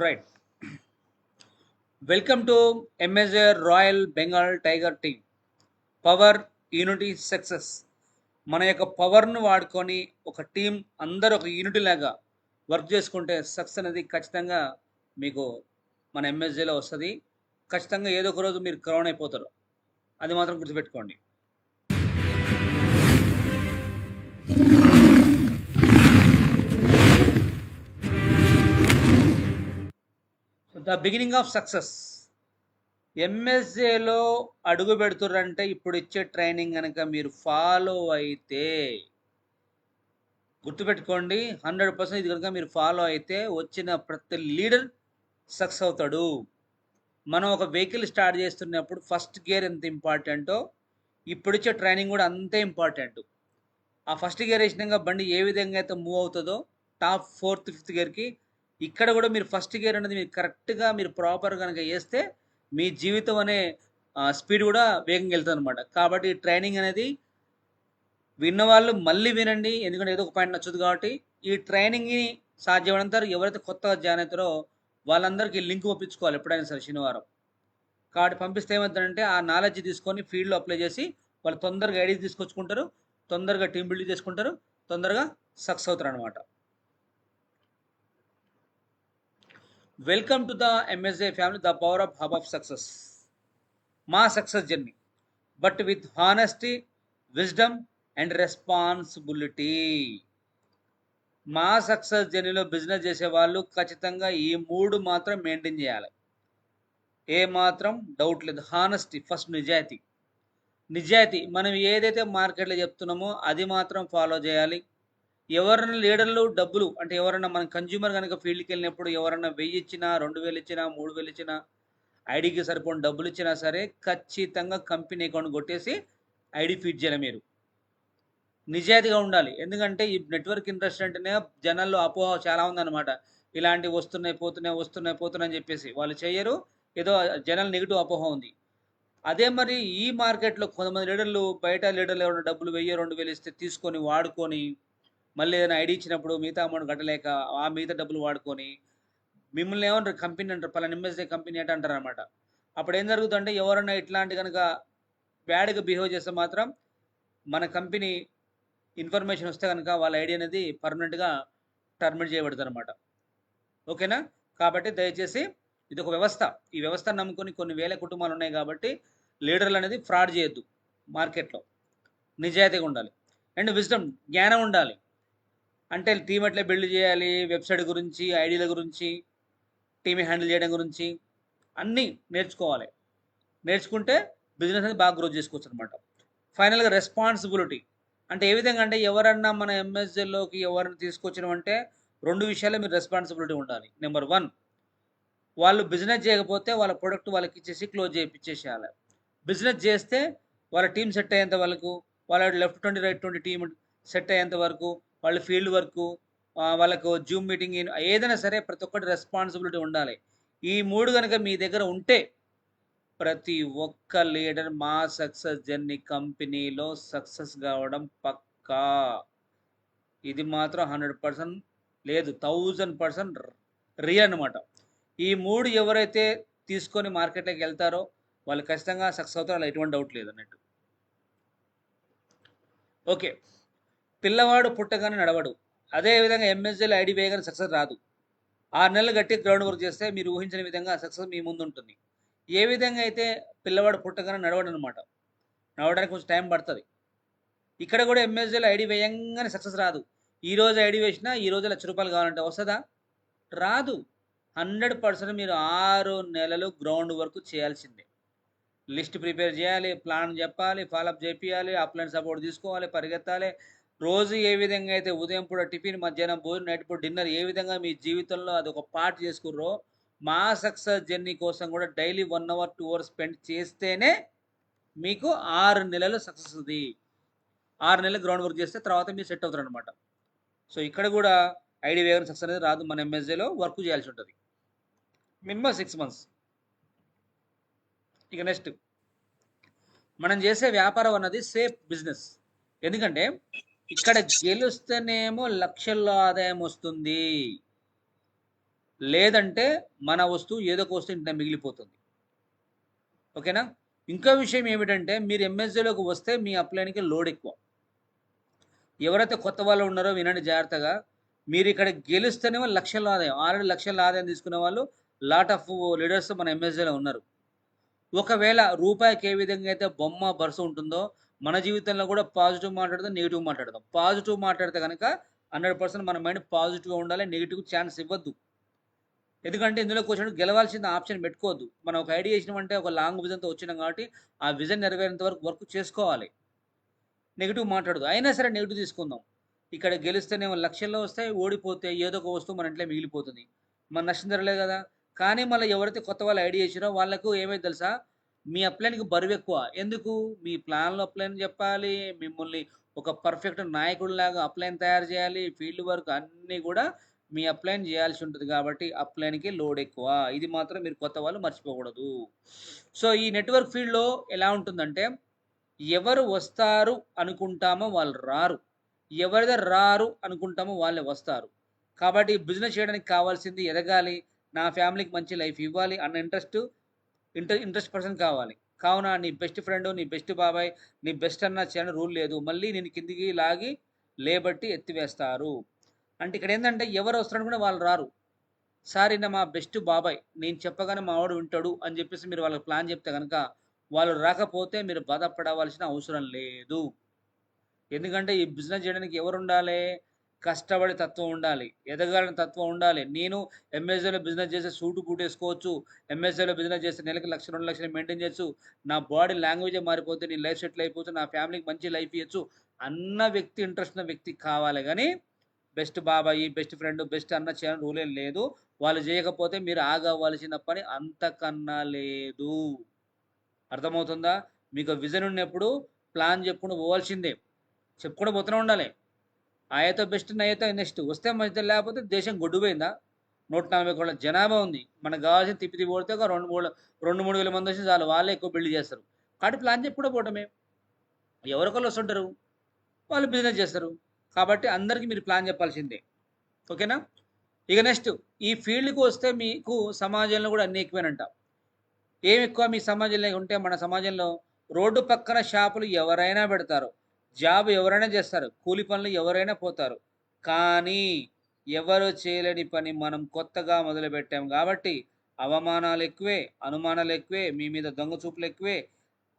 Right. Welcome to MSA royal Bengal tiger team. Power, unity, success. మన యొక్క పవర్ను వాడుకొని ఒక టీం అందరూ ఒక యూనిటీ లాగా వర్క్ చేసుకుంటే సక్సెస్ అనేది ఖచ్చితంగా మీకు మన ఎంఎస్ఏలో వస్తుంది. ఖచ్చితంగా ఏదో ఒక రోజు మీరు క్రౌన్ అయిపోతారు. అది మాత్రం గుర్తుపెట్టుకోండి. The beginning of success. ఎంఎస్ఏలో అడుగు పెడుతుర్రంటే ఇప్పుడు ఇచ్చే ట్రైనింగ్ కనుక మీరు ఫాలో అయితే గుర్తుపెట్టుకోండి, 100% ఇది కనుక మీరు ఫాలో అయితే వచ్చిన ప్రతి లీడర్ సక్సెస్ అవుతాడు. మనం ఒక వెహికల్ స్టార్ట్ చేస్తున్నప్పుడు ఫస్ట్ గేర్ ఎంత ఇంపార్టెంటో ఇప్పుడు ఇచ్చే ట్రైనింగ్ కూడా అంతే ఇంపార్టెంట్. ఆ ఫస్ట్ గేర్ వేసినాక బండి ఏ విధంగా అయితే మూవ్ అవుతుందో టాప్ 4th 5th గేర్కి ఇక్కడ కూడా మీరు ఫస్ట్ గేర్ అనేది మీరు కరెక్ట్గా మీరు ప్రాపర్ కనుక వేస్తే మీ జీవితం అనే స్పీడ్ కూడా వేగంగా వెళ్తుంది అనమాట. కాబట్టి ట్రైనింగ్ అనేది విన్నవాళ్ళు మళ్ళీ వినండి, ఎందుకంటే ఏదో ఒక పాయింట్ నచ్చదు. కాబట్టి ఈ ట్రైనింగ్ని సాధ్యమైనంత ఎవరైతే కొత్తగా జాయిన్ అవుతారో వాళ్ళందరికీ లింక్ పంపించుకోవాలి ఎప్పుడైనా సరే శనివారం. కాబట్టి పంపిస్తే ఏమవుతుందంటే ఆ నాలెడ్జ్ తీసుకొని ఫీల్డ్లో అప్లై చేసి వాళ్ళు తొందరగా ఐడీస్ తీసుకొచ్చుకుంటారు, తొందరగా టీం బిల్డ్ చేసుకుంటారు, తొందరగా సక్సెస్ అవుతారు అనమాట. Welcome to the MSA family, the power of hub of success. మా success journey but with honesty, wisdom and responsibility. మా సక్సెస్ జర్నీలో బిజినెస్ చేసే వాళ్ళు ఖచ్చితంగా ఈ 3 మాత్రం మెయింటైన్ చేయాలి. ఏ మాత్రం డౌట్ లేదు. హానెస్టీ ఫస్ట్, నిజాయితీ మనం ఏదైతే మార్కెట్లో చెప్తున్నామో అది మాత్రం ఫాలో చేయాలి. ఎవరైనా లీడర్లు డబ్బులు అంటే ఎవరైనా మన కన్జ్యూమర్ కనుక ఫీల్డ్కి వెళ్ళినప్పుడు ఎవరైనా 1000 ఇచ్చినా, 2000 ఇచ్చినా, 3000 ఇచ్చినా, ఐడికి సరిపోయిన డబ్బులు ఇచ్చినా సరే ఖచ్చితంగా కంపెనీ అకౌంట్ కొట్టేసి ఐడి ఫీడ్ చేయాలి. మీరు నిజాయితీగా ఉండాలి. ఎందుకంటే ఈ నెట్వర్క్ ఇంట్రెస్ట్ అంటేనే జనాల్లో అపోహ చాలా ఉందన్నమాట. ఇలాంటివి వస్తున్నాయి అని చెప్పేసి వాళ్ళు చేయరు. ఏదో జనాలు నెగిటివ్ అపోహ ఉంది. అదే మరి ఈ మార్కెట్లో కొంతమంది లీడర్లు బయట లీడర్లు ఎవరైనా డబ్బులు 1000, 2000 ఇస్తే తీసుకొని వాడుకొని మళ్ళీ ఏదైనా ఐడి ఇచ్చినప్పుడు మిగతా అమౌంట్ కట్టలేక ఆ మిగతా డబ్బులు వాడుకొని మిమ్మల్ని ఏమంటారు, కంపెనీ అంటారు, పలానా ఎంఎస్ఏ కంపెనీ అంటే అంటారు అనమాట. అప్పుడు ఏం జరుగుతుందంటే ఎవరన్నా ఇట్లాంటి కనుక బ్యాడ్గా బిహేవ్ చేస్తే మాత్రం మన కంపెనీ ఇన్ఫర్మేషన్ వస్తే కనుక వాళ్ళ ఐడి అనేది పర్మనెంట్గా టర్మినేట్ చేయబడుతుంది అనమాట. ఓకేనా? కాబట్టి దయచేసి ఇది ఒక వ్యవస్థ. ఈ వ్యవస్థను నమ్ముకొని కొన్ని వేల కుటుంబాలు ఉన్నాయి. కాబట్టి లీడర్లు అనేది ఫ్రాడ్ చేయొద్దు. మార్కెట్లో నిజాయితీగా ఉండాలి. అండ్ విజ్డమ్, జ్ఞానం ఉండాలి. అంటే టీమ్ ఎట్లా బిల్డ్ చేయాలి, వెబ్సైట్ గురించి, ఐడీల గురించి, టీమ్ హ్యాండిల్ చేయడం గురించి అన్నీ నేర్చుకోవాలి. నేర్చుకుంటే బిజినెస్ అనేది బాగా గ్రోత్ చేసుకోవచ్చు అనమాట. ఫైనల్గా రెస్పాన్సిబిలిటీ అంటే ఏ విధంగా అంటే ఎవరన్నా మన ఎంఎస్ఏలోకి ఎవరిని తీసుకొచ్చినామంటే 2 విషయాల్లో మీరు రెస్పాన్సిబిలిటీ ఉండాలి. నెంబర్ 1, వాళ్ళు బిజినెస్ చేయకపోతే వాళ్ళ ప్రొడక్ట్ వాళ్ళకి ఇచ్చేసి క్లోజ్ చేయించేసేయాలి. బిజినెస్ చేస్తే వాళ్ళ టీం సెట్ అయ్యేంత వరకు, వాళ్ళ లెఫ్ట్ 20 రైట్ 20 టీం సెట్ అయ్యేంత వరకు, వాళ్ళ ఫీల్డ్ వర్క్, వాళ్ళకు జూమ్ మీటింగ్, ఏదైనా సరే ప్రతి ఒక్కటి రెస్పాన్సిబిలిటీ ఉండాలి. ఈ 3 కనుక మీ దగ్గర ఉంటే ప్రతి ఒక్క లీడర్ మా సక్సెస్ జర్నీ కంపెనీలో సక్సెస్ కావడం పక్కా. ఇది మాత్రం 100% లేదు, 1000% రియల్ అనమాట. ఈ 3 ఎవరైతే తీసుకొని మార్కెట్లోకి వెళ్తారో వాళ్ళు ఖచ్చితంగా సక్సెస్ అవుతారో, అలా ఎటువంటి డౌట్ లేదు అన్నట్టు. ఓకే, పిల్లవాడు పుట్టగానే నడవడు. అదేవిధంగా ఎంఎస్ఏలో ఐడి వేయగానే సక్సెస్ రాదు. 6 నెలలు గట్టి గ్రౌండ్ వర్క్ చేస్తే మీరు ఊహించిన విధంగా సక్సెస్ మీ ముందు ఉంటుంది. ఏ విధంగా అయితే పిల్లవాడు పుట్టగానే నడవడు అనమాట, నడవడానికి కొంచెం టైం పడుతుంది. ఇక్కడ కూడా ఎంఎస్ఏలో ఐడి వేయంగానే సక్సెస్ రాదు. ఈరోజు ఐడి వేసినా ఈ రోజు ₹1,00,000 కావాలంటే వస్తుందా? రాదు. 100% మీరు 6 నెలలు గ్రౌండ్ వర్క్ చేయాల్సిందే. లిస్ట్ ప్రిపేర్ చేయాలి, ప్లాన్ చెప్పాలి, ఫాలోఅప్ చేపియాలి, అప్లైన్ సపోర్ట్ తీసుకోవాలి, పరిగెత్తాలి. రోజు ఏ విధంగా అయితే ఉదయం పూట టిఫిన్, మధ్యాహ్నం భోజనం, నైట్ పూట డిన్నర్ ఏ విధంగా మీ జీవితంలో అది ఒక పార్ట్ చేసుకుర్రో మా సక్సెస్ జర్నీ కోసం కూడా డైలీ 1 అవర్ 2 అవర్స్ స్పెండ్ చేస్తేనే మీకు 6 నెలలు సక్సెస్ ఉంది. 6 నెలలు గ్రౌండ్ వర్క్ చేస్తే తర్వాత మీరు సెట్ అవుతారు అనమాట. సో ఇక్కడ కూడా ఐడి వేగం సక్సెస్ అనేది రాదు. మన ఎంఎస్ఏలో వర్క్ చేయాల్సి ఉంటుంది మినిమం 6 months. ఇక నెక్స్ట్, మనం చేసే వ్యాపారం అన్నది సేఫ్ బిజినెస్. ఎందుకంటే ఇక్కడ గెలుస్తేనేమో లక్షల్లో ఆదాయం వస్తుంది. లేదంటే మన వస్తువు ఏదో ఒక వస్తువు ఇంట్లో మిగిలిపోతుంది. ఓకేనా? ఇంకో విషయం ఏమిటంటే మీరు ఎంఎస్‌జీలోకి వస్తే మీ అప్లైన్‌కి లోడ్ ఎక్కువ. ఎవరైతే కొత్త వాళ్ళు ఉన్నారో వినండి జాగ్రత్తగా. మీరిక్కడ గెలుస్తేనేమో లక్షల్లో ఆదాయం. ఆల్రెడీ లక్షల్లో ఆదాయం తీసుకునే వాళ్ళు లాట్ ఆఫ్ లీడర్స్ మన ఎంఎస్‌జీలో ఉన్నారు. ఒకవేళ రూపాయికి ఏ విధంగా అయితే బొమ్మ, బరుసు ఉంటుందో, మన జీవితంలో కూడా పాజిటివ్ మాట్లాడదాం, నెగెటివ్ మాట్లాడదాం. పాజిటివ్ మాట్లాడితే గనక 100% మన మైండ్ పాజిటివ్‌గా ఉండాలి. నెగెటివ్‌కి ఛాన్స్ ఇవ్వద్దు. ఎందుకంటే ఇందులోకొచ్చినప్పుడు గెలవాల్సిన ఆప్షన్ పెట్టుకోవద్దు. మనం ఒక ఐడియా ఏసినామంటే ఒక లాంగ్ విజన్‌తో వచ్చినాం కాబట్టి, ఆ విజన్ నెరవేరేంత వరకు వర్క్ చేసుకోవాలి. నెగెటివ్ మాట్లాడొద్దు. అయినా సరే నెగెటివ్ తీసుకుందాం. ఇక్కడ గెలిస్తేనేమో లక్షల్లో వస్తాయి. ఓడిపోతే ఏదో ఒక వస్తువు మన ఇంట్లో మిగిలిపోతుంది. మన నష్టం జరగలేదు గదా! కానీ మళ్ళీ ఎవరైతే కొత్త వాళ్ళు ఐడియా ఇచ్చిరో వాళ్ళకు ఏమైద్ది తెలుసా? మీ అప్లైన్‌కి బరువెక్కువ. ఎందుకు? మీ ప్లాన్‌లో అప్లైన్ చెప్పాలి. మిమ్మల్ని ఒక పర్ఫెక్ట్ నాయకుడిలాగా అప్లైన్ తయారు చేయాలి. ఫీల్డ్ వర్క్ అన్నీ గూడా మీ అప్లైన్ చేయాల్సి ఉంటది కాబట్టి అప్లైన్‌కి లోడ్ ఎక్కువ. ఇది మాత్రం మీరు కొత్త వాళ్ళు మర్చిపోకూడదు. సో, ఈ నెట్‌వర్క్ ఫీల్డ్‌లో ఎలా ఉంటుందంటే ఎవరు వస్తారు అనుకుంటామో వాళ్ళు రారు. ఎవరైతే రారు అనుకుంటామో వాళ్ళే వస్తారు. కాబట్టి బిజినెస్ చేయడానికి కావాల్సింది ఎదగాలి. నా ఫ్యామిలీకి మంచి లైఫ్ ఇవ్వాలి అన్న ఇంట్రెస్ట్ పర్సన్ కావాలి. కావున నీ బెస్ట్ ఫ్రెండ్, నీ బెస్ట్ బాబాయ్, నీ బెస్ట్ అన్న చేయని రూల్ లేదు. మళ్ళీ నిన్ను కిందికి లాగి లేబట్టి ఎత్తివేస్తారు. అంటే ఇక్కడేందంటే ఎవరు వస్తారనుకుంటే వాళ్ళు రారు. సార్ ఈయన మా బెస్ట్ బాబాయ్. నేను చెప్పగానే మా వాడు వింటాడు అని చెప్పేసి మీరు వాళ్ళకి ప్లాన్ చెప్తే గనక, వాళ్ళు రాకపోతే మీరు బాధపడవలసిన అవసరం లేదు. ఎందుకంటే ఈ బిజినెస్ చేయడానికి ఎవరుండాలి? కష్టపడే తత్వం ఉండాలి. ఎదగాలని తత్వం ఉండాలి. నేను ఎంఎస్‌ఏలో బిజినెస్ చేస్తే సూటు, బూట్ ఏసుకోవచ్చు. ఎంఎస్‌ఏలో బిజినెస్ చేస్తే నెలకి 1,00,000, 2,00,000 మెయింటైన్ చేయొచ్చు. నా బాడీ లాంగ్వేజే మారిపోతే నేను లైఫ్ సెటిల్ అయిపోవచ్చు. నా ఫ్యామిలీకి మంచి లైఫ్ ఇయ్యొచ్చు అన్న వ్యక్తి ఇంట్రెస్ట్ ఉన్న వ్యక్తి కావాలి గానీ, బెస్ట్ బాబాయి, బెస్ట్ ఫ్రెండ్, బెస్ట్ అన్న చేయాలని రూల్ ఏం లేదు. వాళ్ళు చేయకపోతే మీరు ఆగవలసిన పని అంతకన్నా లేదు. అర్థమవుతుందా? మీకు విజన్ ఉన్నప్పుడు ప్లాన్ చెప్పుకుంటూ పోవాల్సిందే. చెప్పుకుంటూ పోతూనే ఉండాలి. ఆయతో బెస్ట్, నయ్యతో నెక్స్ట్. వస్తే మంచిది లేకపోతే దేశం గొడ్డుపోయిందా? 140,00,00,000 జనాభా ఉంది. మనకు కావాల్సింది తిప్పి తిప్పి కొడితే ఒక 2, 3 వేల మందొస్తే చాలు. వాళ్ళే ఎక్కువ బిల్డ్ చేస్తారు. కాబట్టి ప్లాన్ చెప్పుకుంటూ పోవటమే. ఎవరొకళ్ళు వస్తుంటారు. వాళ్ళు బిజినెస్ చేస్తారు. కాబట్టి అందరికి మీరు ప్లాన్ చెప్పాల్సిందే. ఓకేనా? ఇక నెక్స్ట్ ఈ ఫీల్డ్‌కి వస్తే మీకు సమాజంలో కూడా అన్నీ ఎక్కువేనంట. ఏమెక్కువ మీ సమాజంలో ఉంటే మన సమాజంలో రోడ్డు పక్కన షాపులు ఎవరైనా పెడతారు. జాబ్ ఎవరైనా చేస్తారు. కూలి పనులు ఎవరైనా పోతారు. కానీ ఎవరు చేయలేని పని మనం కొత్తగా మొదలుపెట్టాం కాబట్టి అవమానాలు ఎక్కువే, అనుమానాలు ఎక్కువే, మీ మీద దొంగ చూపులు ఎక్కువే.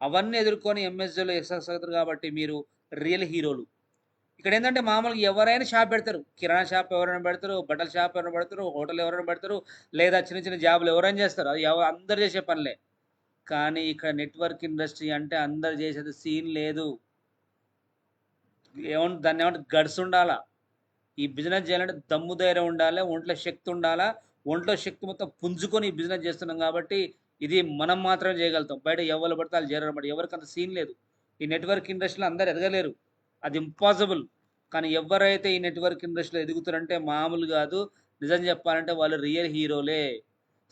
అవన్నీ ఎదుర్కొని ఎంఎస్‌లో సక్సెస్ అవుతారు కాబట్టి మీరు రియల్ హీరోలు. ఇక్కడేందంటే మామూలుగా ఎవరైనా షాప్ పెడతారు. కిరాణా షాప్ ఎవరైనా పెడతారు, బట్టల షాప్ ఎవరైనా పెడతారు, హోటల్ ఎవరైనా పెడతారు, లేదా చిన్న చిన్న జాబ్‌లు ఎవరైనా చేస్తారు. అది అందరూ చేసే పనులే. కానీ ఇక్కడ నెట్వర్క్ ఇండస్ట్రీ అంటే అందరూ చేసేది సీన్ లేదు. దాన్నేమంటారు గట్స్ ఉండాలా. ఈ బిజినెస్ చేయాలంటే దమ్ము ధైర్యం ఉండాలి. ఒంట్లో శక్తి ఉండాలా. ఒంట్లో శక్తి మొత్తం పుంజుకొని ఈ బిజినెస్ చేస్తున్నాం కాబట్టి ఇది మనం మాత్రమే చేయగలుగుతాం. బయట ఎవరు పడితే ఆళ్ళు చేయరనమాట. ఎవరికీ అంత సీన్ లేదు. ఈ నెట్వర్క్ ఇండస్ట్రీలో అందరూ ఎదగలేరు. అది ఇంపాసిబుల్. కానీ ఎవరైతే ఈ నెట్వర్క్ ఇండస్ట్రీలో ఎదుగుతారంటే మామూలు గాదు. నిజం చెప్పాలంటే వాళ్ళు రియల్ హీరోలే.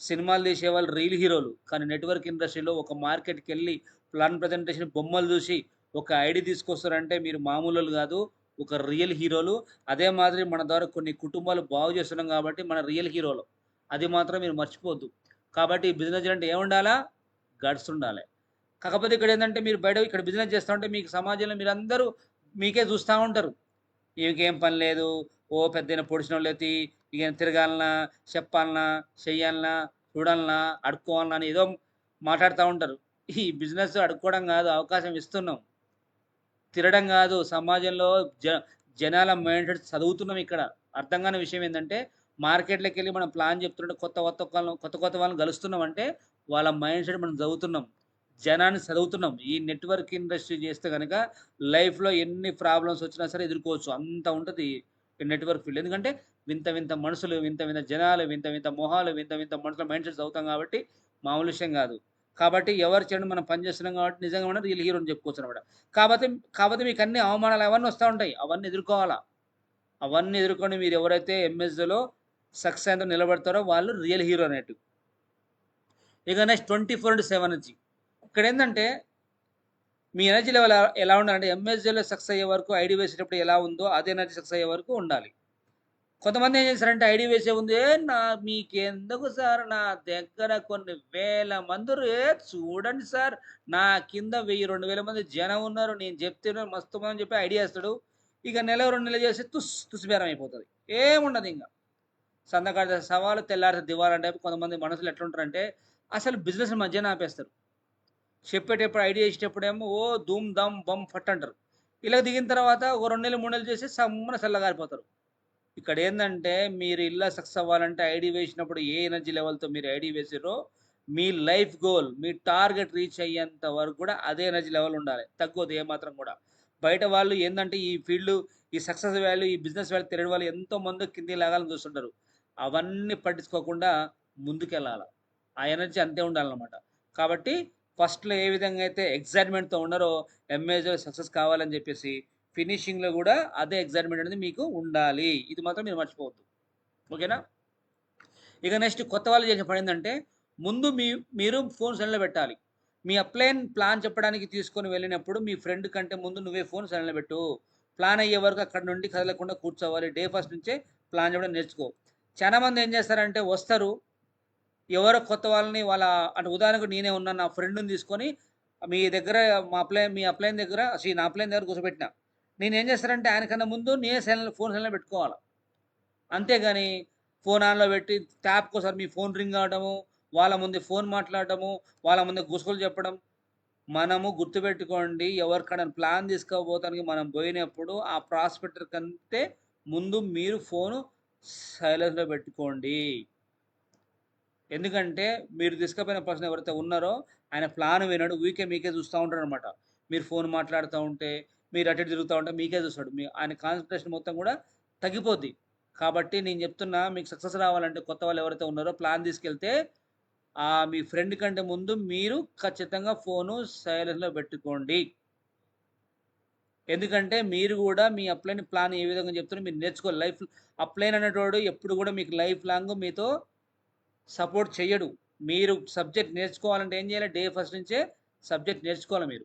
సినిమాలు తీసేవాళ్ళు రియల్ హీరోలు. కానీ నెట్వర్క్ ఇండస్ట్రీలో ఒక మార్కెట్‌కెళ్ళి ప్లాన్ ప్రజెంటేషన్ బొమ్మలు చూసి ఒక ఐడీ తీసుకొస్తారంటే మీరు మామూలోళ్ళు గాదు. ఒక రియల్ హీరోలు. అదే మాదిరి మన ద్వారా కొన్ని కుటుంబాలు బాగు చేస్తున్నాం కాబట్టి మన రియల్ హీరోలు. అది మాత్రం మీరు మర్చిపోవద్దు. కాబట్టి ఈ బిజినెస్ చేయాలంటే ఏముండాలా? గట్స్ ఉండాలి. కాకపోతే ఇక్కడేందంటే మీరు బయట ఇక్కడ బిజినెస్ చేస్తా ఉంటే మీకు సమాజంలో మీరందరూ మీకే చూస్తా ఉంటారు. ఈమెకేం పని లేదు. ఓ పెద్దాయన పొడిచినోళ్ళెత్తి ఇగ తిరగాలనా, చెప్పాలనా, చెయ్యాలనా, చూడాలనా, అడుక్కోవాలనా అని ఏదో మాట్లాడుతా ఉంటారు. ఈ బిజినెస్ అడుక్కోవడం గాదు. అవకాశం ఇస్తున్నాం. తిరగడం గాదు. సమాజంలో జ జనాల మైండ్‌సెట్ చదువుతున్నాం ఇక్కడ. అర్థం కాని విషయం ఏందంటే, మార్కెట్‌లోకెళ్ళి మనం ప్లాన్ చెప్తుంటే కొత్త వాళ్ళని గలుస్తున్నామంటే, వాళ్ళ మైండ్‌సెట్ మనం చదువుతున్నాం. జనాన్ని చదువుతున్నాం. ఈ నెట్వర్క్ ఇండస్ట్రీ చేస్తే గనక లైఫ్‌లో ఎన్ని ప్రాబ్లమ్స్ వచ్చినా సరే ఎదుర్కోవచ్చు. అంత ఉంటది ఈ నెట్వర్క్ ఫీల్డ్. ఎందుకంటే వింత వింత మనుషులు, వింత వింత జనాలు, వింత వింత మొహాలు, వింత వింత మనుషుల మైండ్‌సెట్ చదువుతాం కాబట్టి మామూలు విషయం గాదు. కాబట్టి ఎవరి చెడును మనం పని చేస్తున్నాం కాబట్టి నిజంగా మనం రియల్ హీరో అని చెప్పుకోవచ్చనమాట. కాపోతే కాపోతే మీకన్నీ అవమానాలు అవన్నీ వస్తా ఉంటాయి. అవన్నీ ఎదుర్కోవాలా. అవన్నీ ఎదుర్కొని మీరెవరైతే ఎంఎస్‌లో సక్సెస్ అయ్యేంత నిలబడతారో వాళ్ళు రియల్ హీరో అన్నట్టు. ఇక నెక్స్ట్ 24/7 ఎనర్జీ. ఇక్కడేందంటే మీ ఎనర్జీ లెవెల్ ఎలా ఉండాలంటే ఎంఎస్‌లో సక్సెస్ అయ్యే వరకు ఐడీ వేసేటప్పుడు ఎలా ఉందో అదే ఎనర్జీ సక్సెస్ అయ్యే వరకు ఉండాలి. కొంతమంది ఏం చేస్తారంటే ఐడీ వేసే ముందు నా మీకెందుకు సార్ నా దగ్గర కొన్ని వేల మంది చూడండి సార్ నా కింద 1000-2000 మంది జనం ఉన్నారు. నేను చెప్తే మస్తు అని చెప్పి ఐడియా ఇస్తాడు. ఇక నెల 2 నెలలు చేసి తుస్సుబేరం అయిపోతుంది. ఏముండదు ఇంక. సందకాడితే సవాలు తెల్లారితే దివాలంటే కొంతమంది మనసులు ఎట్లుంటారంటే అసలు బిజినెస్ మధ్యన ఆపేస్తారు. చెప్పేటప్పుడు ఐడియా ఇచ్చేటప్పుడేమో ఓ ధూమ్ ధమ్ బమ్ ఫట్ అంటారు. ఇలా దిగిన తర్వాత ఒక 2 నెలలు 3 నెలలు చేసి సమ్మన చల్లగారిపోతారు. ఇక్కడ ఏందంటే మీరు ఇలా సక్సెస్ అవ్వాలంటే ఐడీ వేసినప్పుడు ఏ ఎనర్జీ లెవెల్‌తో మీరు ఐడీ వేసిర్రో మీ లైఫ్ గోల్, మీ టార్గెట్ రీచ్ అయ్యేంత వరకు కూడా అదే ఎనర్జీ లెవెల్ ఉండాలి. తగ్గొద్దు ఏమాత్రం కూడా. బయట వాళ్ళు ఏందంటే ఈ ఫీల్డ్, ఈ సక్సెస్ వాల్యూ, ఈ బిజినెస్ వాల్యూ తెలియని వాళ్ళు ఎంతోమంది కిందకి లాగాలని చూస్తుంటారు. అవన్నీ పట్టించుకోకుండా ముందుకెళ్ళాల. ఆ ఎనర్జీ అంతే ఉండాలన్నమాట. కాబట్టి ఫస్ట్‌లో ఏ విధంగా అయితే ఎక్సైట్‌మెంట్‌తో ఉన్నారో ఎంఏజో సక్సెస్ కావాలని చెప్పేసి ఫినిషింగ్‌లో కూడా అదే ఎక్సైట్‌మెంట్ అనేది మీకు ఉండాలి. ఇది మాత్రం మీరు మర్చిపోవద్దు. ఓకేనా? ఇక నెక్స్ట్ కొత్త వాళ్ళు చేసే పని ఏందంటే ముందు మీరు ఫోన్ సైలెంట్‌లో పెట్టాలి. మీ అప్లైన్ ప్లాన్ చెప్పడానికి తీసుకొని వెళ్ళినప్పుడు మీ ఫ్రెండ్ కంటే ముందు నువ్వే ఫోన్ సైలెంట్‌లో పెట్టు. ప్లాన్ అయ్యే వరకు అక్కడి నుండి కదలకుండా కూర్చోవాలి. డే ఫస్ట్ నుంచే ప్లాన్ చెప్పడం నేర్చుకో. చాలామంది ఏం చేస్తారంటే వస్తారు. ఎవరో కొత్త వాళ్ళని వాళ్ళ అంటే ఉదాహరణకు నేనే ఉన్నాను. నా ఫ్రెండ్‌ని తీసుకొని మీ దగ్గర మీ అప్లైన్ దగ్గర నా అప్లైన్ దగ్గర కూర్చోబెట్టిన. నేనేం చేస్తానంటే ఆయనకన్నా ముందు నేనే ఫోన్ సైలెంట్‌లో పెట్టుకోవాల. అంతేగాని ఫోన్ ఆన్‌లో పెట్టి ట్యాప్‌కోసారి మీ ఫోన్ రింగ్ అవ్వడము, వాళ్ళ ముందే ఫోన్ మాట్లాడడము, వాళ్ళ ముందే గుసగుసలు చెప్పడం. మనము గుర్తుపెట్టుకోండి ఎవరికైనా ప్లాన్ తీసుకోబోతానికి మనం పోయినప్పుడు ఆ ప్రాస్పెక్టర్ కంటే ముందు మీరు ఫోను సైలెన్స్‌లో పెట్టుకోండి. ఎందుకంటే మీరు తీసుకుపోయిన పర్సన్ ఎవరైతే ఉన్నారో ఆయన ప్లాన్ వినడు. ఊరికే మీకే చూస్తా ఉంటాడనమాట. మీరు ఫోన్ మాట్లాడుతా ఉంటే, మీరు అటు ఇటు తిరుగుతా ఉంటే మీకే చూస్తాడు. ఆయన కాన్సంట్రేషన్ మొత్తం కూడా తగ్గిపోద్ది. కాబట్టి నేను చెప్తున్నా మీకు సక్సెస్ రావాలంటే కొత్త వాళ్ళు ఎవరైతే ఉన్నారో ప్లాన్ తీసుకెళ్తే మీ ఫ్రెండ్ కంటే ముందు మీరు ఖచ్చితంగా ఫోను సైలెంట్‌లో పెట్టుకోండి. ఎందుకంటే మీరు గూడా మీ అప్లైన్ ప్లాన్ ఏ విధంగా చెప్తారో మీరు నేర్చుకోవాలి. అప్లైన్ అనేటోడు ఎప్పుడు గూడా మీకు లైఫ్ లాంగ్ మీతో సపోర్ట్ చెయ్యడు. మీరు సబ్జెక్ట్ నేర్చుకోవాలంటే ఏం చేయాలి? డే ఫస్ట్ నుంచే సబ్జెక్ట్ నేర్చుకోవాలి మీరు.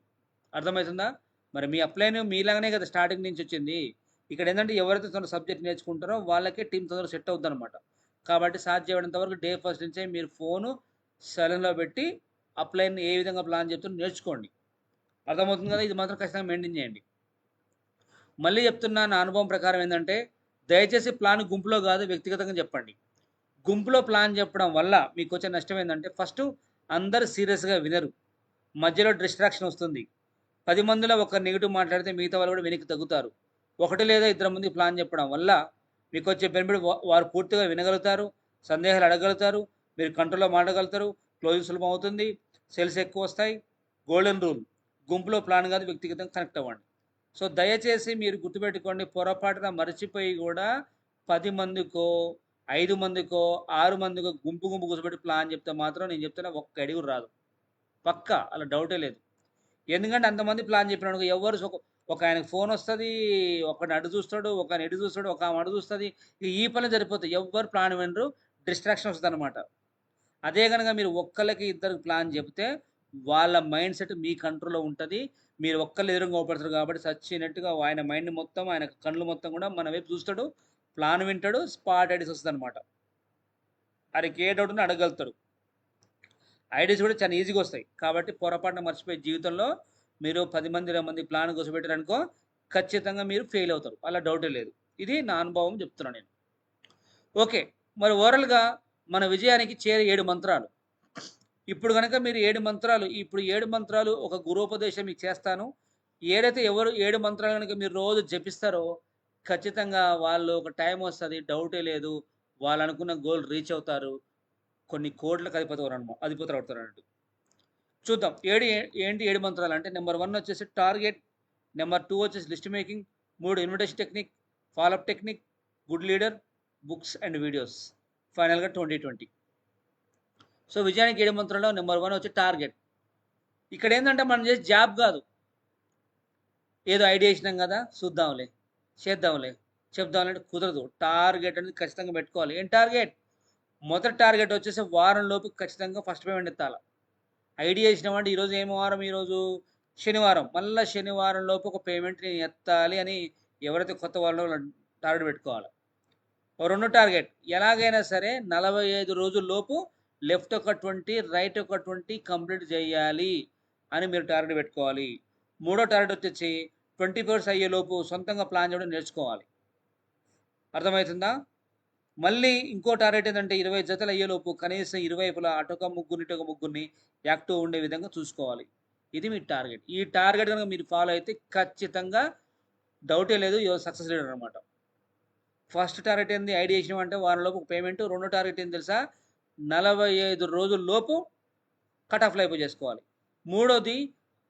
అర్థమవుతుందా? మరి మీ అప్లైన్ మీలాగానే కదా స్టార్టింగ్ నుంచి వచ్చింది. ఇక్కడేందంటే ఎవరైతే తొందరగా సబ్జెక్ట్ నేర్చుకుంటారో వాళ్ళకే టీమ్ తొందరగా సెట్ అవుద్దనమాట. కాబట్టి సాధ్యమైనంత వరకు డే ఫస్ట్ నుంచే మీరు ఫోను సైలెంట్‌లో పెట్టి అప్లైన్ ఏ విధంగా ప్లాన్ చెప్తారో నేర్చుకోండి. అర్థమవుతుంది కదా! ఇది మాత్రం ఖచ్చితంగా మెయింటైన్ చేయండి. మళ్ళీ చెప్తున్నా నా అనుభవం ప్రకారం ఏందంటే దయచేసి ప్లాన్ గుంపులో కాదు వ్యక్తిగతంగా చెప్పండి. గుంపులో ప్లాన్ చెప్పడం వల్ల మీకొచ్చే నష్టం ఏందంటే ఫస్టు అందరూ సీరియస్‌గా వినరు. మధ్యలో డిస్ట్రాక్షన్ వస్తుంది. 10 మందిలో ఒకరు నెగెటివ్ మాట్లాడితే మిగతా వాళ్ళు కూడా వెనక్కి తగ్గుతారు. ఒకటి లేదా ఇద్దరు మందికి ప్లాన్ చెప్పడం వల్ల మీకొచ్చే బెనిఫిట్ వారు పూర్తిగా వినగలుగుతారు. సందేహాలు అడగలుగుతారు. మీరు కంట్రోల్‌లో మాట్లాడగలుగుతారు. క్లోజింగ్ సులభం అవుతుంది. సేల్స్ ఎక్కువొస్తాయి. గోల్డెన్ రూల్ గుంపులో ప్లాన్ కాదు వ్యక్తిగతంగా కనెక్ట్ అవ్వండి. సో, దయచేసి మీరు గుర్తుపెట్టుకోండి పొరపాటున మర్చిపోయి కూడా 10 మందికో, 5 మందికో, 6 మందికో గుంపు కూర్చోబెట్టి ప్లాన్ చెప్తే మాత్రం నేను చెప్తున్నా ఒక్క అడుగు కూడా రాదు. పక్కా అలా డౌటే లేదు. ఎందుకంటే అంతమంది ప్లాన్ చెప్పిననుకో ఎవ్వరు ఒక ఆయనకి ఫోనొస్తది. ఒకడిని అటు చూస్తాడు, ఒకడిని ఇటు చూస్తాడు, ఒక ఆమె అటు చూస్తది. ఈ పనులే సరిపోతాయి. ఎవ్వరు ప్లాన్ వినరు. డిస్ట్రాక్షన్ వస్తదనమాట. అదే గనక మీరు ఒక్కళ్ళకి ఇద్దరికి ప్లాన్ చెప్తే వాళ్ళ మైండ్ సెట్ మీ కంట్రోల్‌లో ఉంటది. మీరు ఒక్కళ్ళు ఎదురుంగా అవుపడతారు కాబట్టి సచ్చినట్టుగా ఆయన మైండ్ మొత్తం, ఆయన కళ్ళు మొత్తం కూడా మన వైపు చూస్తాడు. ప్లాన్ వింటాడు. స్పాట్ ఐడీస్ వస్తదనమాట. ఆడికి ఏ డౌట్ ఉన్నా అడగలుగుతాడు. ఐడీస్ కూడా చాలా ఈజీగా వస్తాయి. కాబట్టి పొరపాటున మర్చిపోయి జీవితంలో మీరు 10 మంది, 20 మంది ప్లాన్ కూర్చోబెట్టారనుకో ఖచ్చితంగా మీరు ఫెయిల్ అవుతారు. అలా డౌటే లేదు. ఇది నా అనుభవం చెప్తున్నా నేను. ఓకే. మరి ఓవరాల్‌గా మన విజయానికి 7 మంత్రాలు. ఇప్పుడు గనక మీరు 7 మంత్రాలు ఒక గురూపదేశం మీకు చేస్తాను. ఏదైతే 7 మంత్రాలు గనక మీరు రోజు జపిస్తారో ఖచ్చితంగా వాళ్ళు ఒక టైం వస్తది. డౌటే లేదు. వాళ్ళనుకున్న గోల్ రీచ్ అవుతారు. కొన్ని కోట్లకు అధిపతులవుతారన్నట్టు. చూద్దాం. 7 మంత్రాలంటే నంబర్ 1 వచ్చేసి టార్గెట్, నంబర్ 2 వచ్చేసి list making, 3 invitation technique, follow up technique, good leader, books and videos. ఫైనల్‌గా 2020. సో, విజయానికి 7 మంత్రాల్లో నంబర్ 1 వచ్చి టార్గెట్. ఇక్కడేందంటే మనం చేసే జాబ్ గాదు. ఏదో ఐడియా ఇచ్చినాం గదా! చూద్దాంలే, చేద్దాంలే, చెప్దాంలే కుదరదు. టార్గెట్ అనేది ఖచ్చితంగా పెట్టుకోవాలి. ఏం టార్గెట్? మొదటి టార్గెట్ వచ్చేసి వారం లోపు ఖచ్చితంగా ఫస్ట్ పేమెంట్ ఎత్తాల. ఐడియా ఇచ్చినామంటే ఈరోజు ఏం వారం ఈరోజు? శనివారం. మళ్ళా శనివారం లోపు ఒక పేమెంట్ నేను ఎత్తాలి అని ఎవరైతే కొత్త వాళ్ళో టార్గెట్ పెట్టుకోవాలి. రెండో టార్గెట్ ఎలాగైనా సరే 45 రోజుల్లోపు లెఫ్ట్ ఒక 20 రైట్ ఒక 20 కంప్లీట్ చేయాలి అని మీరు టార్గెట్ పెట్టుకోవాలి. మూడో టార్గెట్ వచ్చేసి 24 అయ్యేలోపు సొంతంగా ప్లాన్ చేయడం నేర్చుకోవాలి. అర్థమవుతుందా? మళ్ళీ ఇంకో టార్గెట్ ఏంటంటే 20 జతలు అయ్యేలోపు కనీసం ఇరువైపులా అటొక ముగ్గురిని ఇటొక ముగ్గురిని యాక్టివ్ ఉండే విధంగా చూసుకోవాలి. ఇది మీ టార్గెట్. ఈ టార్గెట్ కనుక మీరు ఫాలో అయితే ఖచ్చితంగా డౌటే లేదు, యువర్ సక్సెస్ లీడర్ అనమాట. ఫస్ట్ టార్గెట్ ఏంది? ఐడియా ఇచ్చినామంటే వారంలోపు పేమెంట్. రెండో టార్గెట్ ఏంది తెలుసా? 45 రోజుల్లోపు కట్ ఆఫ్ లైఫ్ చేసుకోవాలి. మూడోది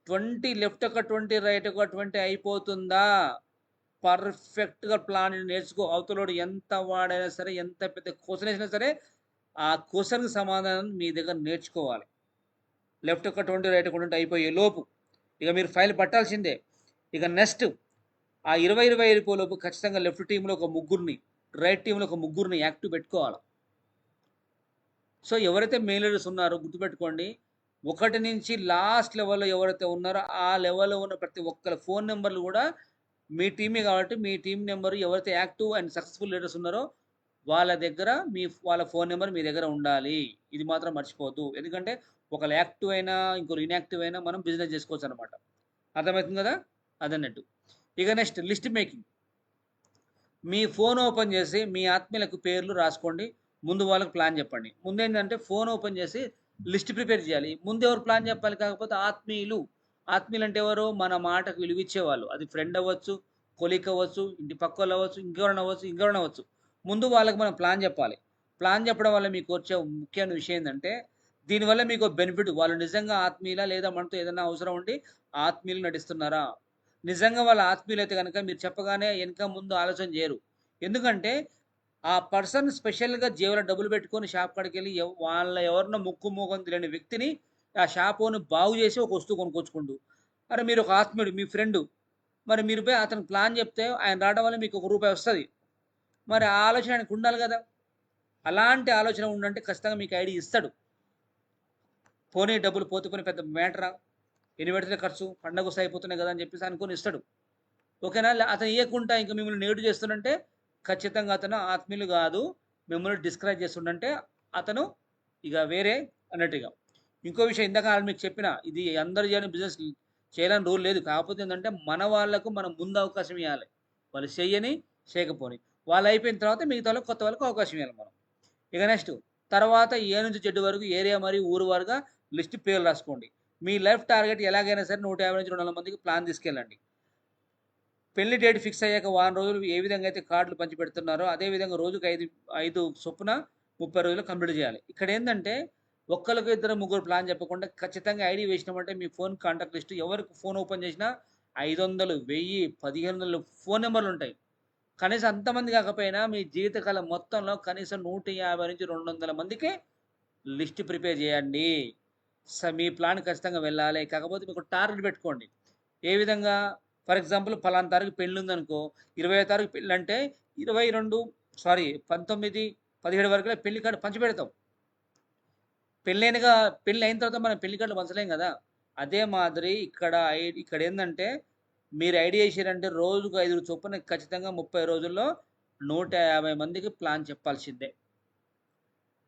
20 లెఫ్ట్ ఒక 20 రైట్ ఒక 20 అయిపోతుందా? పర్ఫెక్ట్గా ప్లాన్ నేర్చుకో. అవతలోడు ఎంత వాడైనా సరే, ఎంత పెద్ద క్వశ్చన్ వేసినా సరే, ఆ క్వశ్చన్కి సమాధానం మీ దగ్గర నేర్చుకోవాలి. లెఫ్ట్ ఒక 20 రైట్ ఒక 20 అయిపోయే లోపు ఇక మీరు ఫైల్ పట్టాల్సిందే. ఇక నెక్స్ట్ ఆ 20 అయిపోలోపు ఖచ్చితంగా లెఫ్ట్ టీంలో ఒక ముగ్గురిని, రైట్ టీంలో ఒక ముగ్గురిని యాక్టివ్ పెట్టుకోవాలి. సో ఎవరైతే మెయిన్ లీడర్స్ ఉన్నారో గుర్తుపెట్టుకోండి, 1 నుంచి లాస్ట్ లెవెల్లో ఎవరైతే ఉన్నారో ఆ లెవెల్లో ఉన్న ప్రతి ఒక్కరి ఫోన్ నెంబర్లు కూడా మీ టీమే కాబట్టి మీ టీం నెంబర్ ఎవరైతే యాక్టివ్ అండ్ సక్సెస్ఫుల్ లీడర్స్ ఉన్నారో వాళ్ళ దగ్గర వాళ్ళ ఫోన్ నెంబర్ మీ దగ్గర ఉండాలి. ఇది మాత్రం మర్చిపోవద్దు. ఎందుకంటే ఒకళ్ళు యాక్టివ్ అయినా ఇంకొకరు ఇన్యాక్టివ్ అయినా మనం బిజినెస్ చేసుకోవచ్చు అనమాట. అర్థమవుతుంది కదా? అదన్నట్టు. ఇక నెక్స్ట్ లిస్ట్ మేకింగ్. మీ ఫోన్ ఓపెన్ చేసి మీ ఆత్మీయులకు పేర్లు రాసుకోండి. ముందు వాళ్ళకి ప్లాన్ చెప్పండి. ముందేంటంటే ఫోన్ ఓపెన్ చేసి లిస్ట్ ప్రిపేర్ చేయాలి. ముందు ఎవరు ప్లాన్ చెప్పాలి? కాకపోతే ఆత్మీయులు. ఆత్మీయులు అంటే ఎవరు? మన మాటకు విలువిచ్చేవాళ్ళు. అది ఫ్రెండ్ అవ్వచ్చు, కొలీగ్ అవ్వచ్చు, ఇంటి పక్కోళ్ళు అవ్వచ్చు, ఇంకెవరైనా అవ్వచ్చు. ముందు వాళ్ళకి మనం ప్లాన్ చెప్పాలి. ప్లాన్ చెప్పడం వల్ల మీకు వచ్చే ముఖ్యమైన విషయం ఏంటంటే దీనివల్ల మీకు బెనిఫిట్. వాళ్ళు నిజంగా ఆత్మీయులా లేదా మనతో ఏదైనా అవసరం ఉండి ఆత్మీయులు నటిస్తున్నారా? నిజంగా వాళ్ళ ఆత్మీయులైతే కనుక మీరు చెప్పగానే వెనక ముందు ఆలోచన చేయరు. ఎందుకంటే ఆ పర్సన్ స్పెషల్‌గా జేబులో డబ్బులు పెట్టుకొని షాప్ కాడికెళ్ళి వాళ్ళ ఎవరినో ముక్కు మొఖం తెలియని వ్యక్తిని ఆ షాప్ ఓనర్ బాగు చేసి ఒక వస్తువు కొనుక్కొచ్చుకుండు. అరే మీరు ఒక ఆత్మీయుడు, మీ ఫ్రెండు. మరి మీరు పోయి అతనికి ప్లాన్ చెప్తే ఆయన రావడం వల్ల మీకు ఒక రూపాయి వస్తది. మరి ఆ ఆలోచన ఆయనకు ఉండాలి కదా! అలాంటి ఆలోచన ఉండంటే ఖచ్చితంగా మీకు ఐడియా ఇస్తాడు. పోనీ డబ్బులు పోతే పోనీ పెద్ద మ్యాటరా? ఎన్ని పెడితే ఖర్చు? పండగొస్తే అయిపోతున్నాయి కదా అని చెప్పేసి అనుకోని ఇస్తాడు. ఓకేనా? అతను ఇయ్యకుండా ఇంక మిమ్మల్ని నేడు చేస్తుండంటే ఖచ్చితంగా అతను ఆత్మీయులు కాదు. మిమ్మల్ని డిస్కరేజ్ చేస్తుండంటే అతను ఇక వేరే అన్నట్టుగా. ఇంకో విషయం ఇందాక మీకు చెప్పిన ఇది అందరూ చేయని బిజినెస్ చేయాలని రూల్ లేదు. కాకపోతే ఏంటంటే మన వాళ్ళకు మనం ముందు అవకాశం ఇవ్వాలి. వాళ్ళు చెయ్యని, చేయకపోని. వాళ్ళు అయిపోయిన తర్వాత మిగతా వాళ్ళకి కొత్త వాళ్ళకి అవకాశం ఇవ్వాలి మనం. ఇక నెక్స్ట్ తర్వాత ఏ నుంచి జెడ్ వరకు ఏరియా మరియు ఊరు వారుగా లిస్ట్ పేర్లు రాసుకోండి. మీ లైఫ్ టార్గెట్ ఎలాగైనా సరే 150 నుంచి 200 మందికి ప్లాన్ తీసుకెళ్ళండి. పెళ్లి డేట్ ఫిక్స్ అయ్యాక వారం రోజులు ఏ విధంగా అయితే కార్డులు పంచిపెడుతున్నారో అదే విధంగా రోజుకి 5 చొప్పున 30 రోజులు కంప్లీట్ చేయాలి. ఇక్కడ ఏంటంటే ఒక్కరికి ఇద్దరు ముగ్గురు ప్లాన్ చెప్పకుండా ఖచ్చితంగా ఐడి వేసినామంటే మీ ఫోన్ కాంటాక్ట్ లిస్ట్ ఎవరికి ఫోన్ ఓపెన్ చేసినా 500, 1000, 1500 ఫోన్ నెంబర్లు ఉంటాయి. కనీసం అంతమంది కాకపోయినా మీ జీవితకాలం మొత్తంలో కనీసం 150 నుంచి 200 మందికి లిస్ట్ ప్రిపేర్ చేయండి. మీ ప్లాన్ ఖచ్చితంగా వెళ్ళాలి. కాకపోతే మీకు టార్గెట్ పెట్టుకోండి. ఏ విధంగా? ఫర్ ఎగ్జాంపుల్ పలానా తారీఖు పెళ్లి ఉందనుకో, 20వ తారీఖు పెళ్లి అంటే 19, 17 వరకులో పెళ్లి కార్డు పంచిపెడతాం. పెళ్లి అయిన తర్వాత మనం పెళ్లి కార్డులు పంచలేం కదా! అదే మాదిరి ఇక్కడ ఏందంటే మీరు ఐడియా చేశారంటే రోజుకు 5 చొప్పున ఖచ్చితంగా 30 రోజుల్లో 150 మందికి ప్లాన్ చెప్పాల్సిందే.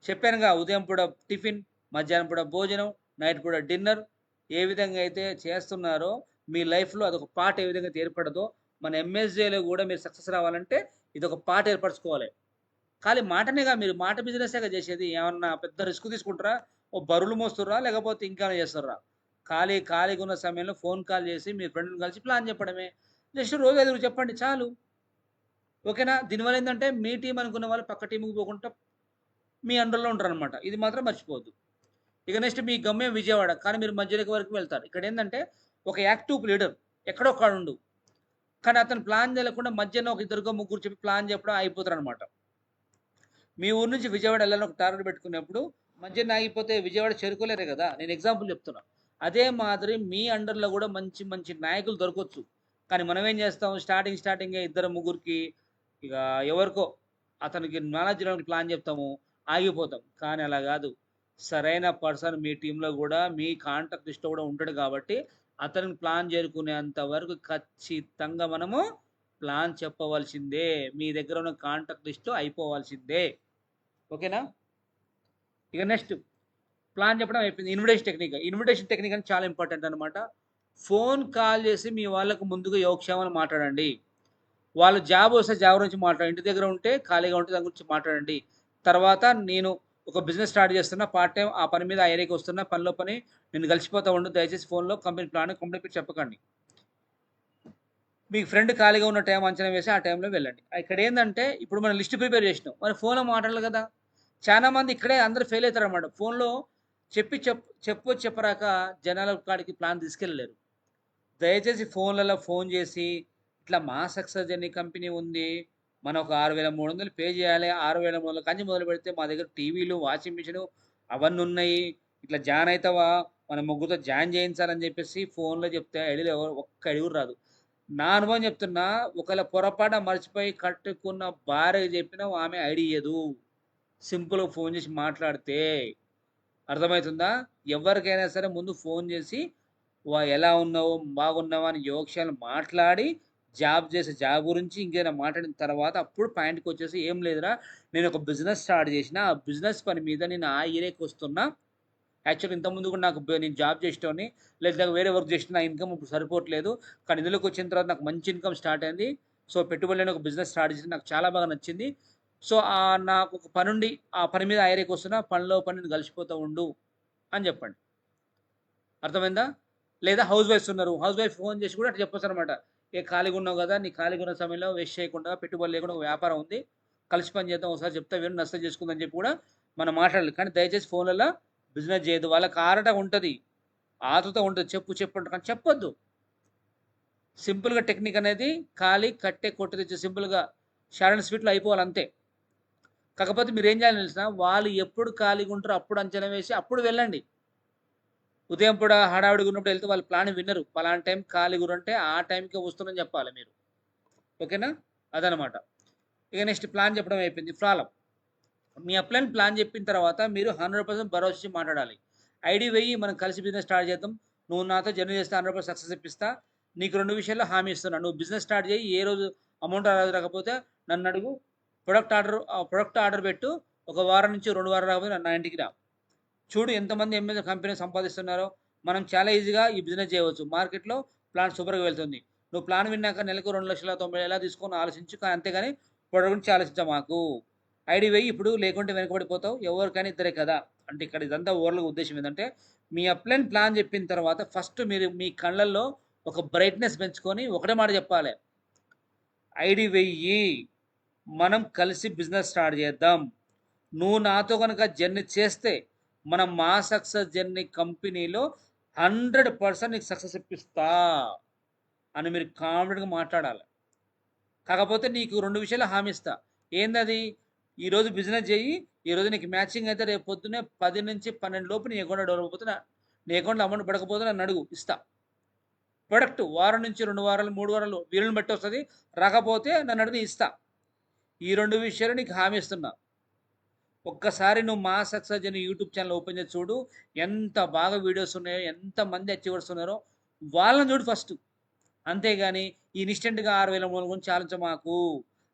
చెప్పానుగా ఉదయం పూట టిఫిన్, మధ్యాహ్నం పూట భోజనం, నైట్ పూట డిన్నర్ ఏ విధంగా అయితే చేస్తున్నారో మీ లైఫ్‌లో అదొక పార్ట్ ఏ విధంగా అయితే ఏర్పడదో మన ఎంఎస్‌జేలో కూడా మీరు సక్సెస్ రావాలంటే ఇదొక పార్ట్ ఏర్పరచుకోవాలి. ఖాళీ మాటనేగా మీరు మాట బిజినెసేగా చేసేది. ఏమన్నా పెద్ద రిస్క్ తీసుకుంటారా? ఓ బరువులు మోస్తుర్రా? లేకపోతే ఇంకేమైనా చేస్తుర్రా? ఖాళీగా ఉన్న సమయంలో ఫోన్ కాల్ చేసి మీ ఫ్రెండ్‌ని కలిసి ప్లాన్ చెప్పడమే. జస్ట్ రోజు 5 చెప్పండి చాలు. ఓకేనా? దీనివల్ల ఏందంటే మీ టీమ్ అనుకున్న వాళ్ళు పక్క టీమ్‌కి పోకుండా మీ అండర్‌లో ఉంటారనమాట. ఇది మాత్రం మర్చిపోవద్దు. ఇక నెక్స్ట్ మీ గమ్యం విజయవాడ. కానీ మీరు మధ్యలోకి వరకు వెళ్తారు. ఇక్కడేందంటే ఒక యాక్టివ్ లీడర్ ఎక్కడో ఒకాడుండు. కానీ అతను ప్లాన్ చేయకుండా మధ్యన ఒక ఇద్దరికో ముగ్గురు చెప్పి ప్లాన్ చెప్పడం అయిపోతారనమాట. మీ ఊరు నుంచి విజయవాడ వెళ్ళాలని ఒక టార్గెట్ పెట్టుకున్నప్పుడు మధ్యన ఆగిపోతే విజయవాడ చేరుకోలేరే కదా! నేను ఎగ్జాంపుల్ చెప్తున్నా. అదే మాదిరి మీ అండర్‌లో కూడా మంచి మంచి నాయకులు దొరకొచ్చు. కానీ మనం ఏం చేస్తాం స్టార్టింగే ఇద్దరు ముగ్గురికి ఇక ఎవరికో అతనికి నాలెడ్జ్ లేనోడికి ప్లాన్ చెప్తాము. ఆగిపోతాం. కానీ అలా కాదు. సరైన పర్సన్ మీ టీమ్‌లో కూడా మీ కాంటాక్ట్ లిస్ట్‌లో కూడా ఉంటాడు కాబట్టి అతనికి ప్లాన్ చేరుకునేంత వరకు ఖచ్చితంగా మనము ప్లాన్ చెప్పవలసిందే. మీ దగ్గర ఉన్న కాంటాక్ట్ లిస్ట్ అయిపోవాల్సిందే. ఓకేనా? ఇక నెక్స్ట్ ప్లాన్ చెప్పడం అయిపోయింది. ఇన్విటేషన్ టెక్నిక్ అని చాలా ఇంపార్టెంట్ అనమాట. ఫోన్ కాల్ చేసి మీ వాళ్ళకు ముందుగా యోగక్షేమాలు మాట్లాడండి. వాళ్ళు జాబ్ వస్తే జాబ్ గురించి మాట్లాడండి. ఇంటి దగ్గర ఉంటే ఖాళీగా ఉంటే దాని గురించి మాట్లాడండి. తర్వాత నేను ఒక బిజినెస్ స్టార్ట్ చేస్తున్నా, పార్ట్ టైమ్ ఆ పని మీద ఆ ఏరియాకి వస్తున్నా, పనిలో పని నేను కలిసిపోతా ఉండు. దయచేసి ఫోన్‌లో కంపెనీ ప్లాన్, కంపెనీ పేరు చెప్పకండి. మీ ఫ్రెండ్ ఖాళీగా ఉన్న టైం అంచనా వేసి ఆ టైంలో వెళ్ళండి. ఇక్కడ ఏందంటే ఇప్పుడు మనం లిస్ట్ ప్రిపేర్ చేసినాం. మరి ఫోన్‌లో మాట్లాడాలి కదా! చాలా మంది ఇక్కడే అందరూ ఫెయిల్ అవుతారన్నమాట. ఫోన్‌లో చెప్పరాక జనాల కాడికి ప్లాన్ తీసుకెళ్ళలేరు. దయచేసి ఫోన్లలో ఫోన్ చేసి, ఇట్లా మా సక్సెస్ జర్నీ కంపెనీ ఉంది. మనం ఒక 6,300 పే చేయాలి. 6,300 కాంచి మొదలుపెడితే మా దగ్గర టీవీలు, వాషింగ్ మిషను అవన్నీ ఉన్నాయి. ఇట్లా జాయిన్ అయితావా? మన ముగ్గురితో జాయిన్ చేయించాలని చెప్పేసి ఫోన్‌లో చెప్తే ఐడియాలో ఒక్క ఐడి కూడా రాదు. నా అనుభవం చెప్తున్నా. ఒకవేళ పొరపాటున మర్చిపోయి కట్టుకున్న భార్యకి చెప్పినా ఆమె ఐడి ఇయ్యదు. సింపుల్‌గా ఫోన్ చేసి మాట్లాడితే. అర్థమైతుందా? ఎవరికైనా సరే ముందు ఫోన్ చేసి ఎలా ఉన్నావు? బాగున్నావా? అని యోగక్షేమాలు మాట్లాడి, జాబ్ చేసే జాబ్ గురించి ఇంకేదైనా మాట్లాడిన తర్వాత అప్పుడు పాయింట్‌కొచ్చేసి "ఏం లేదురా, నేను ఒక బిజినెస్ స్టార్ట్ చేసినా. ఆ బిజినెస్ పని మీద నేను ఆ ఏరియాకి వస్తున్నా. యాక్చువల్‌గా ఇంతకుముందు కూడా నేను జాబ్ చేసేటోడిని. లేదా వేరే వర్క్ చేసిన నా ఇన్‌కమ్ ఇప్పుడు సరిపోవట్లేదు. కానీ ఇందులోకి వచ్చిన తర్వాత నాకు మంచి ఇన్‌కమ్ స్టార్ట్ అయింది. సో, పెట్టుబడి లేని ఒక బిజినెస్ స్టార్ట్ చేసి నాకు చాలా బాగా నచ్చింది. సో, నాకు ఒక పనుండి ఆ పని మీద ఆ ఏరియాకి వస్తున్నా. పనిలో పని నేను కలిసిపోతూ ఉండు" అని చెప్పండి. అర్థమైందా? లేదా హౌస్ వైఫ్స్ ఉన్నారు. హౌస్ వైఫ్ ఫోన్ చేసి కూడా అట్లా చెప్పొచ్చనమాట. ఖాళీగా ఉన్నావు గదా! నీ ఖాళీగా ఉన్న సమయంలో వేస్ట్ చేయకుండా పెట్టుబడి లేకుండా ఒక వ్యాపారం ఉంది. కలిసి పని చేద్దాం. ఒకసారి చెప్తా విను నష్టం చేసుకుందని చెప్పి కూడా మనం మాట్లాడాలి. కానీ దయచేసి ఫోన్‌లల్ల బిజినెస్ చేయొద్దు. వాళ్ళకి ఆరాట ఉంటది. ఆతృత ఉంటది. చెప్పు చెప్పు అంటారు. కానీ చెప్పొద్దు. సింపుల్‌గా టెక్నిక్ అనేది ఖాళీ, కట్టే, కొట్టి తెచ్చే సింపుల్‌గా షార్ట్ అండ్ స్వీట్‌లో అయిపోవాలి అంతే. కాకపోతే మీరేం చేయాలో తెలుసా? వాళ్ళు ఎప్పుడు ఖాళీగా ఉంటారో అప్పుడు అంచనా వేసి అప్పుడు వెళ్ళండి. ఉదయం పూట హడావిడిగా ఉన్నప్పుడు వెళ్తే వాళ్ళు ప్లాన్ వినరు. పలానా టైం ఖాళీగా ఉంటే ఆ టైంకే వస్తున్నానని చెప్పాలి మీరు. ఓకేనా? అదనమాట. ఇక నెక్స్ట్ ప్లాన్ చెప్పడం అయిపోయింది. మీ అప్లైన్ ప్లాన్ చెప్పిన తర్వాత మీరు 100% భరోసా ఇచ్చి మాట్లాడాలి. ఐడీ వెయ్యి మనం కలిసి బిజినెస్ స్టార్ట్ చేద్దాం. నువ్వు నాతో జర్నీ చేస్తే 100% సక్సెస్ ఇప్పిస్తా. నీకు 2 విషయాల్లో హామీ ఇస్తున్నా. నువ్వు బిజినెస్ స్టార్ట్ చేయి. ఏ రోజు అమౌంట్ రాకపోతే నన్నడుగు. ప్రొడక్ట్ ఆర్డర్ పెట్టు. ఒక వారం నుంచి 2 వారాలు రాకపోతే నా ఇంటికి రా. చూడు ఎంతమంది ఎంఎస్ కంపెనీ సంపాదిస్తున్నారో. మనం చాలా ఈజీగా ఈ బిజినెస్ చేయవచ్చు. మార్కెట్‌లో ప్లాన్ సూపర్‌గా వెళ్తుంది. నువ్వు ప్లాన్ విన్నాక నెలకు 2,90,000 ఎలా తీసుకోవాలో ఆలోచించు. అంతేగాని ప్రొడక్ట్ గురించి ఆలోచించమాకు. ఐడీ వెయ్యి ఇప్పుడు లేకుంటే వెనకబడిపోతావు. ఎవరికైనా ఇద్దరే కదా! అంటే ఇక్కడ ఇదంతా ఓవరాల్‌గా ఉద్దేశ్యం ఏందంటే, మీ అప్లైన్ ప్లాన్ చెప్పిన తర్వాత ఫస్ట్ మీరు మీ కళ్ళల్లో ఒక బ్రైట్‌నెస్ పెంచుకొని ఒకటే మాట చెప్పాలె. ఐడీ వెయ్యి. మనం కలిసి బిజినెస్ స్టార్ట్ చేద్దాం. నువ్వు నాతో గనక జర్నీ చేస్తే, మనం మా సక్సెస్ జర్నీ కంపెనీలో 100% నీకు సక్సెస్ ఇప్పిస్తా అని మీరు కాన్ఫిడెంట్‌గా మాట్లాడాలి. కాకపోతే నీకు 2 విషయాలు హామీ ఇస్తా. ఏందది? ఈరోజు బిజినెస్ చెయ్యి. ఈరోజు నీకు మ్యాచింగ్ అయితే రేపు పొద్దున్నే 10-12 లోపు నీ అకౌంట్‌లో డెవలప్ అయిపోతే నీ అకౌంట్‌లో అమౌంట్ పడకపోతే నన్నడుగు ఇస్తా. ప్రొడక్ట్ వారం నుంచి 2 వారాలు, 3 వారాలు వీలుని బట్టి వస్తది. రాకపోతే నన్నడిగితే ఇస్తా. ఈ 2 విషయాలు నీకు హామీ ఇస్తున్నా. ఒక్కసారి నువ్వు మా success journey YouTube channel open చేసి చూడు. ఎంత బాగా వీడియోస్ ఉన్నాయో, ఎంతమంది అచీవర్స్ ఉన్నారో వాళ్ళని చూడు ఫస్ట్. అంతేగాని ఈ ఇన్‌స్టంట్‌గా 6,300 గురించి ఆలోచించమాకు.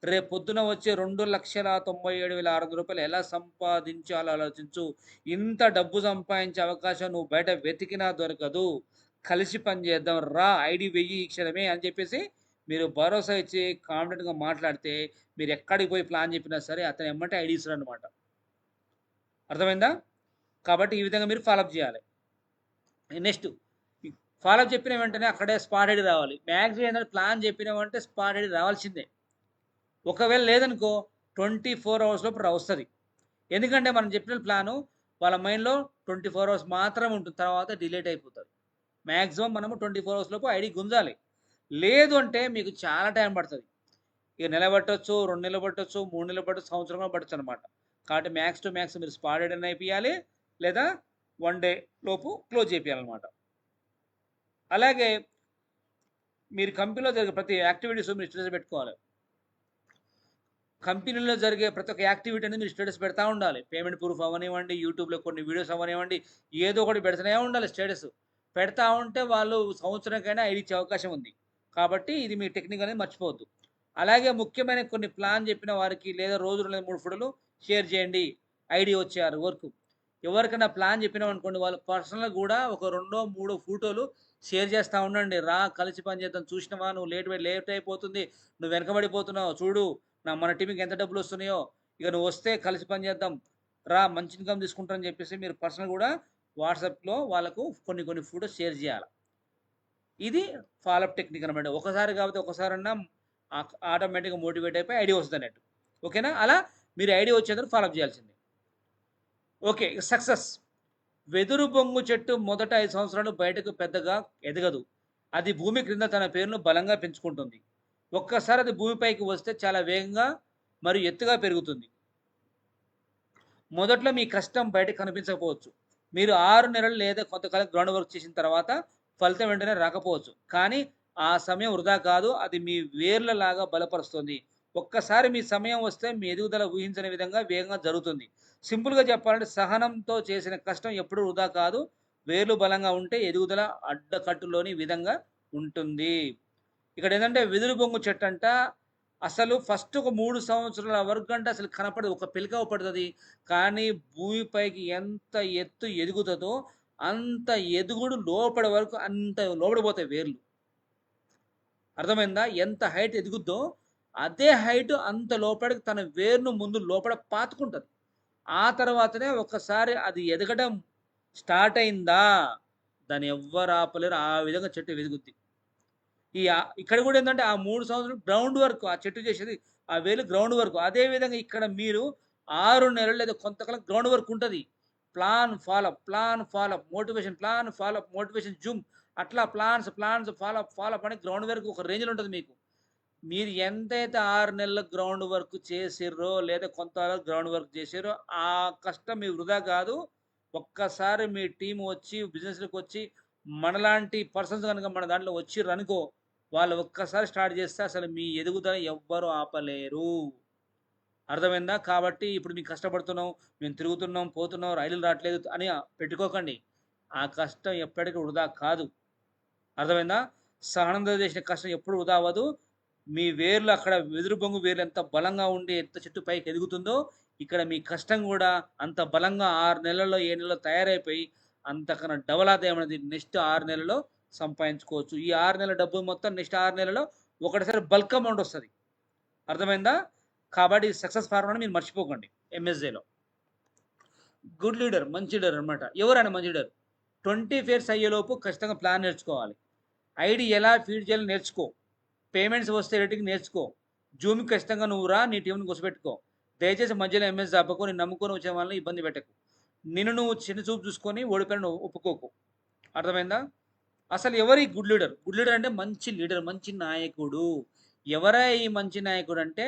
రేపు పొద్దున వచ్చే రూ. 2,97,600 ఎలా సంపాదించాలో ఆలోచించు. ఇంత డబ్బు సంపాదించే అవకాశం నువ్వు బయట వెతికినా దొరకదు. కలిసి పని చేద్దాం రా! ఐడీ వెయ్యి ఈ క్షణమే అని చెప్పేసి మీరు భరోసా ఇచ్చి కాన్ఫిడెంట్‌గా మాట్లాడితే మీరు ఎక్కడికి పోయి ప్లాన్ చెప్పినా సరే అతను ఎమ్మటే ఐడీ ఇస్తాడనమాట. అర్థమైందా? కాబట్టి ఈ విధంగా మీరు ఫాలోఅప్ చేయాలి. నెక్స్ట్ ఫాలోఅప్ చెప్పిన వెంటనే అక్కడే స్పాట్ ఐడీ రావాలి. మ్యాక్సిమం ఏంటంటే ప్లాన్ చెప్పినామంటే స్పాట్ ఐడీ రావాల్సిందే. ఒకవేళ లేదనుకో 24 అవర్స్ లోపు వస్తది. ఎందుకంటే మనం చెప్పిన ప్లాను వాళ్ళ మైండ్‌లో 24 అవర్స్ మాత్రమే ఉంటుంది. తర్వాత డిలీట్ అయిపోతది. మ్యాక్సిమం మనము 24 అవర్స్ లోపు ఐడీ గుంజాలి. లేదు అంటే మీకు చాలా టైం పడతది. ఇక నెల పట్టొచ్చు, 2 నెలలు పట్టొచ్చు, 3 నెలలు పట్టొచ్చు, సంవత్సరం కూడా పట్టొచ్చనమాట. కాబట్టి మ్యాక్స్ టు మ్యాక్స్ మీరు స్పాట్ ఐడీ అన్నా ఏపియాలి. లేదా 1 డే లోపు క్లోజ్ చేపియాలనమాట. అలాగే మీరు కంపెనీలో జరిగే ప్రతి యాక్టివిటీస్ మీరు స్టేటస్ పెట్టుకోవాలి. కంపెనీలో జరిగే ప్రతి ఒక్క యాక్టివిటీ అనేది మీరు స్టేటస్ పెడతా ఉండాలి. పేమెంట్ ప్రూఫ్ అవ్వనివ్వండి, యూట్యూబ్‌లో కొన్ని వీడియోస్ అవ్వనివ్వండి, ఏదో ఒకటి పెడుతూనే ఉండాలి స్టేటస్. పెడతా ఉంటే వాళ్ళు సంవత్సరంకైనా ఐడీ ఇచ్చే అవకాశం ఉంది. కాబట్టి ఇది మీ టెక్నిక్ అనేది మర్చిపోవద్దు. అలాగే ముఖ్యమైన కొన్ని ప్లాన్ చెప్పిన వారికి లేదా రోజు 2, 3 ఫోటోలు షేర్ చేయండి. ఐడీ వచ్చే వరకు. ఎవరికైనా ప్లాన్ చెప్పినామనుకోండి, వాళ్ళు పర్సనల్‌గా గూడా ఒక రెండో, మూడో ఫోటోలు షేర్ చేస్తా ఉండండి. రా కలిసి పని చేద్దాం. చూసినవా నువ్వు లేట్ అయిపోతుంది. నువ్వు వెనకబడిపోతున్నావు. చూడు మన టీమ్‌కి ఎంత డబ్బులొస్తున్నాయో. ఇక నువ్వొస్తే కలిసి పని చేద్దాం. రా మంచి ఇన్‌కమ్ తీసుకుంటా అని చెప్పేసి మీరు పర్సనల్ గూడా వాట్సాప్‌లో వాళ్ళకు కొన్ని కొన్ని ఫోటోస్ షేర్ చేయాల. ఇది ఫాలో అప్ టెక్నిక్ అనమాట. ఒకసారి కాకపోతే ఒకసారన్నా ఆటోమేటిక్‌గా మోటివేట్ అయిపోయి ఐడీ వస్తదన్నట్టు. ఓకేనా? అలా మీరు ఐడీ వచ్చేంతవరకు ఫాలో అప్ చేయాల్సిందే. ఓకే. సక్సెస్. వెదురు బొంగు చెట్టు మొదట 5 సంవత్సరాలు బయటకు పెద్దగా ఎదగదు. అది భూమి క్రింద తన పేరును బలంగా పెంచుకుంటుంది. ఒక్కసారి అది భూమిపైకి వస్తే చాలా వేగంగా మరియు ఎత్తుగా పెరుగుతుంది. మొదట్లో మీ కష్టం బయటకు కనిపించకపోవచ్చు. మీరు 6 నెలలు లేదా కొంతకాలం గ్రౌండ్ వర్క్ చేసిన తర్వాత ఫలితం వెంటనే రాకపోవచ్చు. కానీ ఆ సమయం వృధా కాదు. అది మీ వేర్లలాగా బలపరుస్తుంది. ఒక్కసారి మీ సమయం వస్తే మీ ఎదుగుదల ఊహించని విధంగా వేగంగా జరుగుతుంది. సింపుల్‌గా చెప్పాలంటే సహనంతో చేసిన కష్టం ఎప్పుడూ వృధా కాదు. వేర్లు బలంగా ఉంటే ఎదుగుదల అడ్డకట్టులోని విధంగా ఉంటుంది. ఇక్కడేందంటే వెదురు బొంగు చెట్టంట అసలు ఫస్ట్ ఒక 3 సంవత్సరాల వరకంట అసలు కనపడదు. ఒక పిలక అవుపడతది. కానీ భూమిపైకి ఎంత ఎత్తు ఎదుగుతదో అంత ఎదుగుడు లోపడి వరకు అంత లోపలికి పోతాయి వేర్లు. అర్థమైందా? ఎంత హైట్ ఎదుగుద్దో అదే హైట్ అంత లోపలికి తన వేరును ముందు లోపల పాతుకుంటది. ఆ తర్వాతనే ఒక్కసారి అది ఎదగడం స్టార్ట్ అయిందా, దాన్ని ఎవ్వరు ఆపలేరు. ఆ విధంగా చెట్టు ఎదుగుద్ది. ఇక్కడ గూడా ఏందంటే ఆ 3 సంవత్సరాలు గ్రౌండ్ వర్క్ ఆ చెట్టు చేసేది ఆ వేలు గ్రౌండ్ వర్క్. అదే విధంగా ఇక్కడ మీరు 6 నెలలు లేదా కొంతకాలం గ్రౌండ్ వర్క్ ఉంటది. Plan follow up, motivation Zoom అట్లా ప్లాన్స్ ఫాలో అప్ అని గ్రౌండ్ వర్క్ ఒక రేంజ్‌లో ఉంటది మీకు. మీరు ఎంతైతే 6 నెలల గ్రౌండ్ వర్క్ చేసిర్రో లేదా కొంతకాలం గ్రౌండ్ వర్క్ చేసిర్రో ఆ కష్టం మీ వృధా కాదు. ఒక్కసారి మీ టీమ్ వచ్చి బిజినెస్‌లోకొచ్చి మనలాంటి పర్సన్స్ గనుక మన దాంట్లో వచ్చిర్రనుకో వాళ్ళు ఒక్కసారి స్టార్ట్ చేస్తే అసలు మీ ఎదుగుదల ఎవ్వరు ఆపలేరు. అర్థమైందా? కాబట్టి ఇప్పుడు మేము కష్టపడుతున్నాం, మేము తిరుగుతున్నాం, పోతున్నాం, రైలులు రాట్లేదు అని పెట్టుకోకండి. ఆ కష్టం ఎప్పటికి వృధా కాదు. అర్థమైందా? సహనంతో చేసిన కష్టం ఎప్పుడు వృధా అవ్వదు. మీ వేర్లు అక్కడ వెదురు బొంగు వేర్లు ఎంత బలంగా ఉండి ఎంత చెట్టు పైకి ఎదుగుతుందో, ఇక్కడ మీ కష్టం గూడా అంత బలంగా 6 నెలల్లో, 7 నెలల్లో తయారైపోయి అంతకన్నా డబల్ ఆదాయం అనేది నెక్స్ట్ 6 నెలల్లో సంపాదించుకోవచ్చు. ఈ 6 నెలల డబ్బు మొత్తం నెక్స్ట్ 6 నెలల్లో ఒకటేసారి బల్క్ అమౌంట్ వస్తది. అర్థమైందా? కాబట్టి సక్సెస్ ఫార్ములాని మీరు మర్చిపోకండి ఎంఎస్‌జేలో. గుడ్ లీడర్ మంచి లీడర్ అనమాట. ఎవరైనా మంచి లీడర్? 20 ఫేర్స్ అయ్యేలోపు ఖచ్చితంగా ప్లాన్ నేర్చుకోవాలి. ఐడీ ఎలా ఫీడ్ చేయాలో నేర్చుకో. పేమెంట్స్ వస్తే ఎడిటింగ్ నేర్చుకో. జూమ్‌కి ఖచ్చితంగా నువ్వు రా. నీ టీమ్‌ని కూర్చోబెట్టుకో. దయచేసి మధ్యలో ఎంఎస్ ఆపకు. నిన్ను నమ్ముకొని వచ్చే వాళ్ళని ఇబ్బంది పెట్టకు. నిన్ను నువ్వు చిన్న చూపు చూసుకొని ఓడిపోయిన ఒప్పుకోకు. అర్థమైందా? అసలు ఎవరు ఈ గుడ్ లీడర్? గుడ్ లీడర్ అంటే మంచి లీడర్, మంచి నాయకుడు. ఎవరా ఈ మంచి నాయకుడు అంటే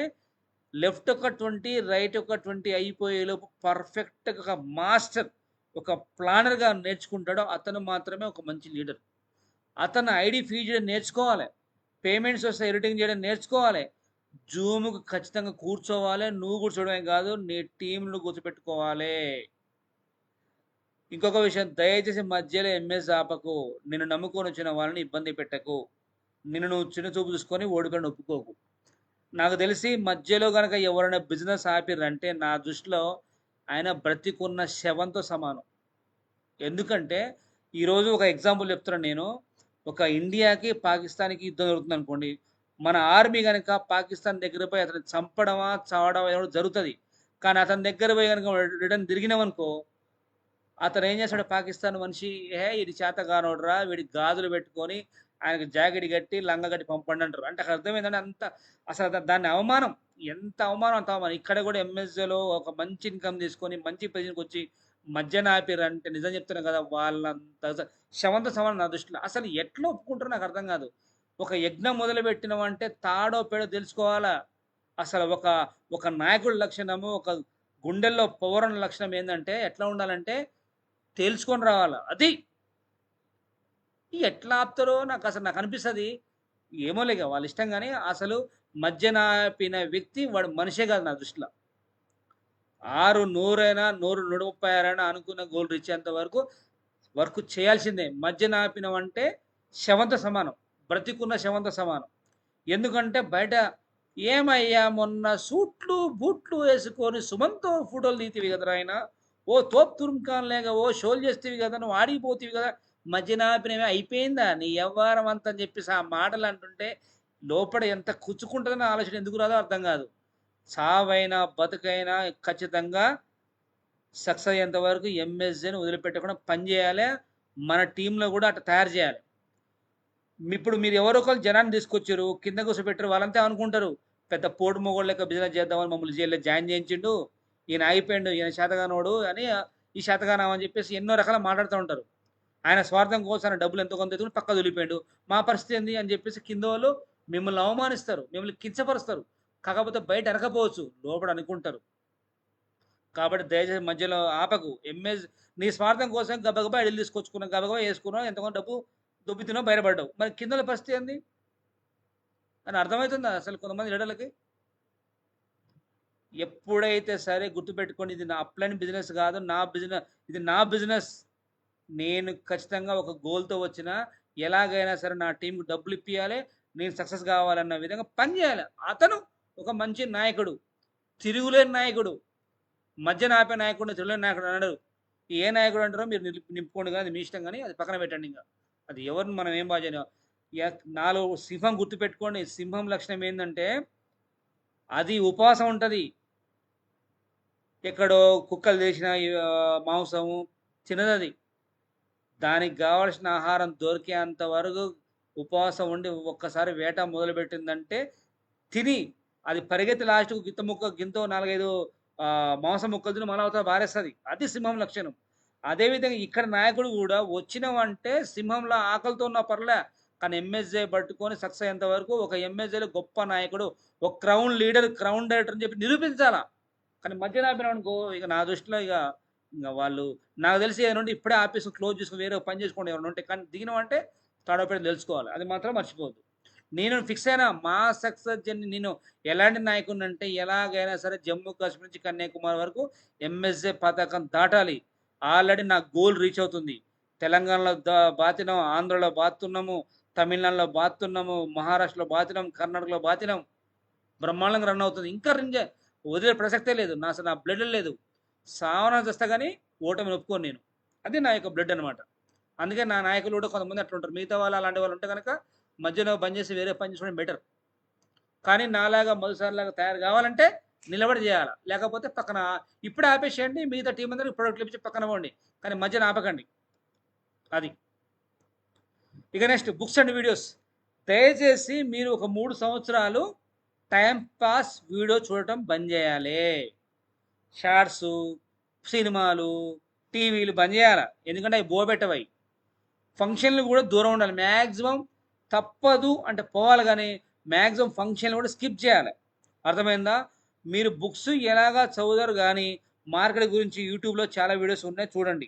లెఫ్ట్ ఒక 20, రైట్ ఒక 20 అయిపోయేలోపు పర్ఫెక్ట్‌గా ఒక మాస్టర్, ఒక ప్లానర్‌గా నేర్చుకుంటాడో అతను మాత్రమే ఒక మంచి లీడర్. అతను ఐడీ ఫీడ్ చేయడం నేర్చుకోవాలి. పేమెంట్స్ వస్తే ఎడిటింగ్ చేయడం నేర్చుకోవాలి. జూమ్‌కి ఖచ్చితంగా కూర్చోవాలి. నువ్వు కూర్చోవడమే కాదు, నీ టీమ్‌ను కూర్చోపెట్టుకోవాలి. ఇంకొక విషయం దయచేసి మధ్యలో ఎంఎస్ ఆపకు. నిన్ను నమ్ముకొని వచ్చిన వాళ్ళని ఇబ్బంది పెట్టకు. నిన్ను నువ్వు చిన్న చూపు చూసుకొని ఓడిపోయిన ఒప్పుకోకు. నాకు తెలిసి మధ్యలో గనక ఎవరైనా బిజినెస్ ఆపిర్రంటే నా దృష్టిలో ఆయన బ్రతికున్న శవంతో సమానం. ఎందుకంటే ఈరోజు ఒక ఎగ్జాంపుల్ చెప్తున్నాను నేను. ఒక ఇండియాకి, పాకిస్తాన్‌కి యుద్ధం జరుగుతుందనుకోండి. మన ఆర్మీ గనక పాకిస్తాన్ దగ్గర పోయి అతన్ని చంపడమా, చావడమా ఏదో జరుగుతది. కానీ అతని దగ్గర పోయి గనక రిటర్న్ తిరిగినామనుకో అతనేం చేస్తాడు పాకిస్తాన్ మనిషి, ఈడు చేతగానోడురా! వీడికి గాజులు పెట్టుకొని, ఆయనకి జాకెట్ కట్టి, లంగా కట్టి పంపండి అంటారు. అంటే అక్కడ అర్థం ఏందంటే అంత అసలు దాన్ని అవమానం. ఎంత అవమానం అంత అవమానం. ఇక్కడ కూడా ఎంఎస్‌లో ఒక మంచి ఇన్‌కమ్ తీసుకొని, మంచి పొజిషన్‌కొచ్చి మధ్యన ఆపిర్రంటే నిజం చెప్తున్నా కదా! వాళ్ళంత శవంతో సమానం నా దృష్టిలో. అసలు ఎట్లా ఒప్పుకుంటారో నాకు అర్థం కాదు. ఒక యజ్ఞం మొదలుపెట్టినమంటే తాడో పేడో తెలుసుకోవాలా. అసలు ఒక నాయకుడి లక్షణము, ఒక గుండెల్లో పవర్ లక్షణం ఏందంటే ఎట్లా ఉండాలంటే తేల్చుకొని రావాల. అది ఎట్లా ఆపుతారో నాకు అనిపిస్తది. ఏమోలే ఇగ వాళ్ళ ఇష్టం గాని, అసలు మధ్యన ఆపిన వ్యక్తి వాడు మనిషే కాదు నా దృష్టిలో. 6 నూరైనా, 136 అనుకున్న గోల్ రీచ్ అయ్యేంత వరకు వర్క్ చేయాల్సిందే. మధ్యన ఆపినవంటే శవంతో సమానం. బ్రతికున్న శవంతో సమానం. ఎందుకంటే బయట ఏమయ్యా మొన్న సూట్లు బూట్లు వేసుకొని సుమన్తో ఫోటోలు దిగుతీవి కదరా ఆయన, ఓ తోపు తురుంకాన్ లేక ఓ షోలు చేస్తేవి కదా, నువ్వు ఆడిపోతీవి కదా, మధ్యన ఆపినవి అయిపోయిందా నీ వ్యవహారం అంత అని చెప్పేసి ఆ మాటలు అంటుంటే లోపల ఎంత కుచ్చుకుంటుందని ఆలోచన ఎందుకు రాదో అర్థం కాదు. చావైనా బతుకైనా ఖచ్చితంగా సక్సెస్ అయ్యేంత వరకు ఎంఎస్జేని వదిలిపెట్టకుండా పని చేయాలి. మన టీంలో కూడా అట్లా తయారు చేయాలి. ఇప్పుడు మీరు ఎవరో ఒకరు జనాన్ని తీసుకొచ్చారు, కింద కూర్చోబెట్టారు, వాళ్ళంతా అనుకుంటారు పెద్ద పోటు మొగోడు లెక్క బిజినెస్ చేద్దామని మమ్మల్ని జైల్లో జాయిన్ చేయించిండు, ఈయన అయిపోయిండు, ఈయన శాతగానోడు అని, ఈ శాతగానం అని చెప్పేసి ఎన్నో రకాల మాట్లాడుతూ ఉంటారు. ఆయన స్వార్థం కోసం ఆయన డబ్బులు ఎంతో కొంత ఎత్తుకుని పక్క వదిలిపోయాడు. మా పరిస్థితి ఏంది అని చెప్పేసి కింద వాళ్ళు మిమ్మల్ని అవమానిస్తారు, మిమ్మల్ని కించపరుస్తారు. కాకపోతే బయట అనకపోవచ్చు, లోపల అనుకుంటారు. కాబట్టి దయచేసి మధ్యలో ఆపకు. నీ స్వార్థం కోసం గబగబా ఐడియలు తీసుకొచ్చుకున్నావు, గబగబా వేసుకున్నావు, ఎంతమంది డబ్బు దొబ్బుతున్నావు, బయటపడ్డావు. మరి కిందల పరిస్థితి ఏంది అని అర్థమవుతుందా అసలు కొంతమంది లీడర్లకి? ఎప్పుడైతే సరే గుర్తుపెట్టుకోండి, ఇది నా అప్లైన్ బిజినెస్ కాదు, నా బిజినెస్, ఇది నా బిజినెస్. నేను ఖచ్చితంగా ఒక గోల్తో వచ్చిన, ఎలాగైనా సరే నా టీంకి డబ్బులు ఇప్పియాలి, నేను సక్సెస్ కావాలన్న విధంగా పని చేయాలి. అతను ఒక మంచి నాయకుడు, తిరుగులేని నాయకుడు, మధ్యన ఆపే నాయకుడు, తిరుగులేని నాయకుడు అన్నాడు. ఏ నాయకుడు అంటారో మీరు నింపుకోండి, కానీ అది మీ ఇష్టం, కానీ అది పక్కన పెట్టండి. ఇంకా అది ఎవరిని మనం ఏం బాగా చేయలేం. నాలో సింహం గుర్తుపెట్టుకోండి. సింహం లక్షణం ఏంటంటే అది ఉపవాసం ఉంటుంది. ఎక్కడో కుక్కలు చేసిన మాంసము తినదది. దానికి కావాల్సిన ఆహారం దొరికేంత వరకు ఉపవాసం ఉండి ఒక్కసారి వేట మొదలుపెట్టిందంటే తిని అది పరిగెత్తి లాస్ట్కు గింతో 4-5 మాంసం ముక్కలు తిని మళ్ళీ అవతల బారేస్తుంది. అది సింహం లక్షణం. అదేవిధంగా ఇక్కడ నాయకుడు కూడా వచ్చినవంటే సింహంలో ఆకలితో ఉన్న పర్లే, కానీ ఎంఎస్జే పట్టుకొని సక్సెస్ అయ్యేంత వరకు ఒక ఎంఎస్జేలో గొప్ప నాయకుడు, ఒక క్రౌన్ లీడర్, క్రౌన్ డైరెక్టర్ అని చెప్పి నిరూపించాలా. కానీ మధ్యన ఆపినామనుకో ఇక నా దృష్టిలో ఇక వాళ్ళు, నాకు తెలిసి ఏమంటే ఇప్పుడే ఆఫీస్ క్లోజ్ చేసుకుని వేరే పని చేసుకోండి ఎవరైనా ఉంటే, కానీ దిగినవంటే తాడోపేట తెలుసుకోవాలి, అది మాత్రం మర్చిపోవద్దు. నేను ఫిక్స్ అయినా మా సక్సెస్ జర్నీ, నేను ఎలాంటి నాయకుడిని అంటే ఎలాగైనా సరే జమ్మూ కాశ్మీర్ నుంచి కన్యాకుమారి వరకు ఎంఎస్జే పథకం దాటాలి. ఆల్రెడీ నా గోల్ రీచ్ అవుతుంది. తెలంగాణలో బాతినాం, ఆంధ్రలో బాతున్నాము, తమిళనాడులో బాతున్నాము, మహారాష్ట్రలో బాతినాం, కర్ణాటకలో బాతినాం, బ్రహ్మాండంగా రన్ అవుతుంది. ఇంకా వదిలే ప్రసక్తే లేదు. అసలు నా బ్లడ్ లేదు. సావన చేస్తా కానీ ఓటమిని ఒప్పుకోను నేను. అది నా యొక్క బ్లడ్ అనమాట. అందుకే నా నాయకులు కూడా కొంతమంది అట్లా ఉంటారు. మిగతా వాళ్ళు అలాంటి వాళ్ళు ఉంటే కనుక మధ్యలో బంద్ చేసి వేరే పని చేసుకోవడం బెటర్. కానీ నాలాగా మొదటిసారిలాగా తయారు కావాలంటే నిలబడి చేయాలి. లేకపోతే పక్కన ఇప్పుడే ఆపేసేయండి, మిగతా టీం అందరూ ప్రొడక్ట్ ఇప్పించి పక్కన పోండి, కానీ మధ్యన ఆపకండి. అది. ఇక నెక్స్ట్ బుక్స్ అండ్ వీడియోస్. దయచేసి మీరు ఒక 3 సంవత్సరాలు టైం పాస్ వీడియో చూడటం బంద్ చేయాలి. షార్ట్స్, సినిమాలు, టీవీలు బంద్ చేయాలి. ఎందుకంటే అవి బోబెట్టవై. ఫంక్షన్లు కూడా దూరం ఉండాలి. మ్యాక్సిమం తప్పదు అంటే పోవాలి, కానీ మ్యాక్సిమం ఫంక్షన్లు కూడా స్కిప్ చేయాలి. అర్థమైందా? మీరు బుక్స్ ఎలాగా చదువుతారు కానీ మార్కెట్ గురించి యూట్యూబ్లో చాలా వీడియోస్ ఉన్నాయి, చూడండి.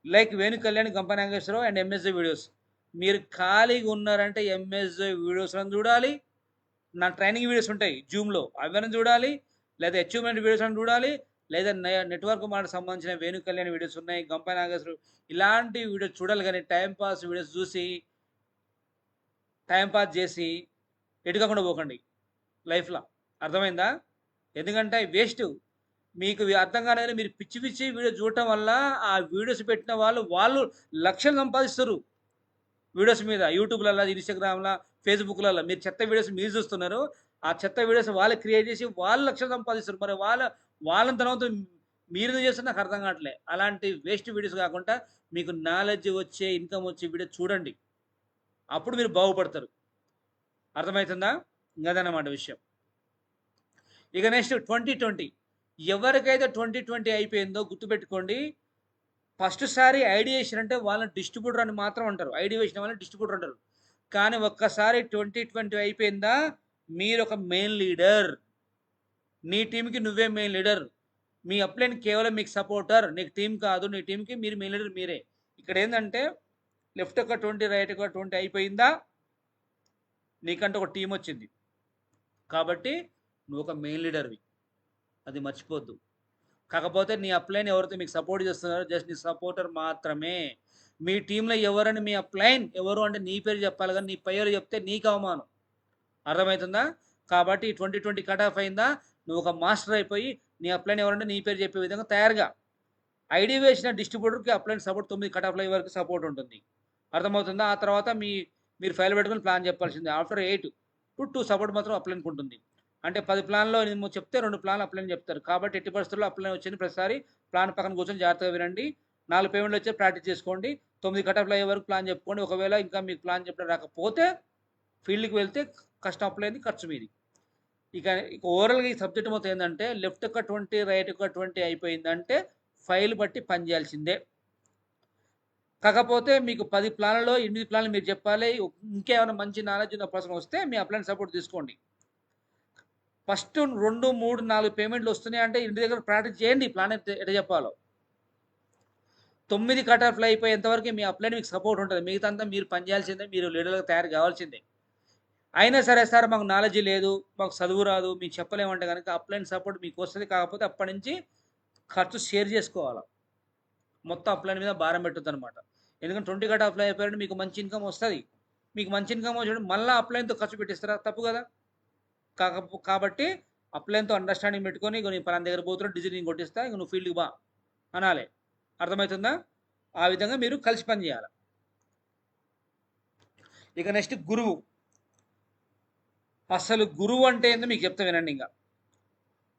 లైక్ వేణు కళ్యాణ్, గంప నాగేశ్వరరావు అండ్ ఎంఎస్జే వీడియోస్. మీరు ఖాళీగా ఉన్నారంటే ఎంఎస్జే వీడియోస్ అని చూడాలి. నా ట్రైనింగ్ వీడియోస్ ఉంటాయి జూమ్లో, అవన్నీ చూడాలి. లేదా అచీవ్మెంట్ వీడియోస్ అని చూడాలి. లేదా నెట్వర్క్ మాట సంబంధించిన వేణు కళ్యాణ్ వీడియోస్ ఉన్నాయి, గంప నాగేశ్వరరావు, ఇలాంటి వీడియోస్ చూడాలి. కానీ టైంపాస్ వీడియోస్ చూసి టైంపాస్ చేసి ఎటుకాకుండా పోకండి లైఫ్లో. అర్థమైందా? ఎందుకంటే వేస్ట్. మీకు అర్థం కాలేదు, మీరు పిచ్చి పిచ్చి వీడియో చూడటం వల్ల ఆ వీడియోస్ పెట్టిన వాళ్ళు లక్షలు సంపాదిస్తారు వీడియోస్ మీద. యూట్యూబ్లలో, ఇన్స్టాగ్రామ్లో, ఫేస్బుక్లలో మీరు చెత్త వీడియోస్ మీరు చూస్తున్నారు. ఆ చెత్త వీడియోస్ వాళ్ళు క్రియేట్ చేసి వాళ్ళు లక్షలు సంపాదిస్తారు. మరి వాళ్ళని తర్వాత మీరు చేస్తే నాకు అర్థం కావట్లే. అలాంటి వేస్ట్ వీడియోస్ కాకుండా మీకు నాలెడ్జ్ వచ్చే, ఇన్కమ్ వచ్చే వీడియో చూడండి. అప్పుడు మీరు బాగుపడతారు. అర్థమవుతుందా? ఇంకదన్నమాట విషయం. ఇక నెక్స్ట్ 2020. ఎవరికైతే 2020 అయిపోయిందో గుర్తుపెట్టుకోండి, ఫస్ట్ సారి ఐడియేషన్ అంటే వాళ్ళని డిస్ట్రిబ్యూటర్ అని మాత్రం అంటారు. ఐడియా వేసిన వాళ్ళని డిస్ట్రిబ్యూటర్ అంటారు. కానీ ఒక్కసారి 2020 అయిపోయిందా, మీరు ఒక మెయిన్ లీడర్. నీ టీంకి నువ్వే మెయిన్ లీడర్. మీ అప్లైన్ కేవలం మీకు సపోర్టర్, నీకు టీం కాదు. నీ టీంకి మీరు మెయిన్ లీడర్ మీరే. ఇక్కడ ఏంటంటే లెఫ్ట్ ఒక 20, రైట్ ఒక 20 అయిపోయిందా, నీకంటే ఒక టీం వచ్చింది. కాబట్టి నువ్వు ఒక మెయిన్ లీడర్వి, అది మర్చిపోద్దు. కాకపోతే నీ అప్లైన్ ఎవరైతే మీకు సపోర్ట్ చేస్తున్నారో జస్ట్ నీ సపోర్టర్ మాత్రమే. మీ టీంలో ఎవరని మీ అప్లైన్ ఎవరు అంటే నీ పేరు చెప్పాలి, కానీ నీ పేరు చెప్తే నీకు అవమానం. అర్థమవుతుందా? కాబట్టి 2020 కట్ ఆఫ్ అయిందా, నువ్వు ఒక మాస్టర్ అయిపోయి నీ అప్లైన్ ఎవరంటే నీ పేరు చెప్పే విధంగా తయారుగా. ఐడి వేసిన డిస్ట్రిబ్యూటర్‌కి అప్లైన్ సపోర్ట్ 9 కట్ ఆఫ్‌ల వరకు సపోర్ట్ ఉంటుంది. అర్థమవుతుందా? ఆ తర్వాత మీరు ఫైల్ పెట్టుకొని ప్లాన్ చెప్పాల్సిందే. ఆఫ్టర్ 8 టు 2 సపోర్ట్ మాత్రం అప్లైన్‌కి ఉంటుంది. అంటే 10 ప్లాన్‌లో నేను చెప్తే 2 ప్లాన్‌లు అప్లైన్ చెప్తారు. కాబట్టి ఎట్టి పరిస్థితుల్లో అప్లైన్ వచ్చింది ప్రతిసారి ప్లాన్ పక్కన కూర్చొని జాగ్రత్తగా వినండి. 4 పేమెంట్‌లు వచ్చాయి ప్రాక్టీస్ చేసుకోండి. 9 కట్ ఆఫ్‌లు అయ్యే వరకు ప్లాన్ చెప్పుకోండి. ఒకవేళ ఇంకా మీకు ప్లాన్ చెప్పడం రాకపోతే ఫీల్డ్‌కి వెళ్తే కష్టం అప్లైన్‌ది, ఖర్చు మీది. ఇక ఓవరాల్‌గా ఈ సబ్జెక్ట్ మొత్తం ఏందంటే లెఫ్ట్ ఒక 20, రైట్ ఒక 20 అయిపోయిందంటే ఫైల్ బట్టి పని చేయాల్సిందే. కాకపోతే మీకు 10 ప్లాన్‌లలో 8 ప్లాన్‌లు మీరు చెప్పాలి. ఇంకేమైనా మంచి నాలెడ్జ్ ఉన్న పర్సన్ వస్తే మీ అప్లైన్ సపోర్ట్ తీసుకోండి. ఫస్ట్ 2, 3, 4 పేమెంట్‌లు వస్తున్నాయంటే ఇంటి దగ్గర ప్రాక్టీస్ చేయండి. ప్లాన్ ఎట్ట చెప్పాలో. 9 కట్ ఆఫ్‌లు అయిపోయేంత వరకు మీ అప్లైన్ మీకు సపోర్ట్ ఉంటది. మిగతాదంతా మీరు పని చేయాల్సిందే. మీరు లీడర్‌లుగా తయారు కావాల్సిందే. అయినా సరే సార్ మాకు నాలెడ్జ్ లేదు, మాకు చదువు రాదు, మేము చెప్పలేమంటే గనక అప్లైన్ సపోర్ట్ మీకొస్తది. కాకపోతే అప్పటి నుంచి ఖర్చు షేర్ చేసుకోవాల. మొత్తం అప్లైన్ మీద భారం పెట్టొద్దనమాట. ఎందుకంటే 20 కట్ ఆఫ్‌లో అయిపోయారంటే మీకు మంచి ఇన్‌కమ్ వస్తది. మీకు మంచి ఇన్‌కమ్ వచ్చినప్పుడు మళ్ళా అప్లైన్‌తో ఖర్చు పెట్టిస్తారా? తప్పు కదా! కాబట్టి అప్లైన్‌తో అండర్‌స్టాండింగ్ పెట్టుకొని ఇగో నేను పలానా దగ్గర పోతున్నా డీజిల్ నేను కొట్టిస్తా. ఇగ నువ్వు ఫీల్డ్‌కి బా అనాలే. అర్థమైతుందా? ఆ విధంగా మీరు కలిసి పని చేయాల. ఇక నెక్స్ట్ గురువు. అసలు గురువు అంటే ఏందో మీకు చెప్తా వినండి ఇంగ.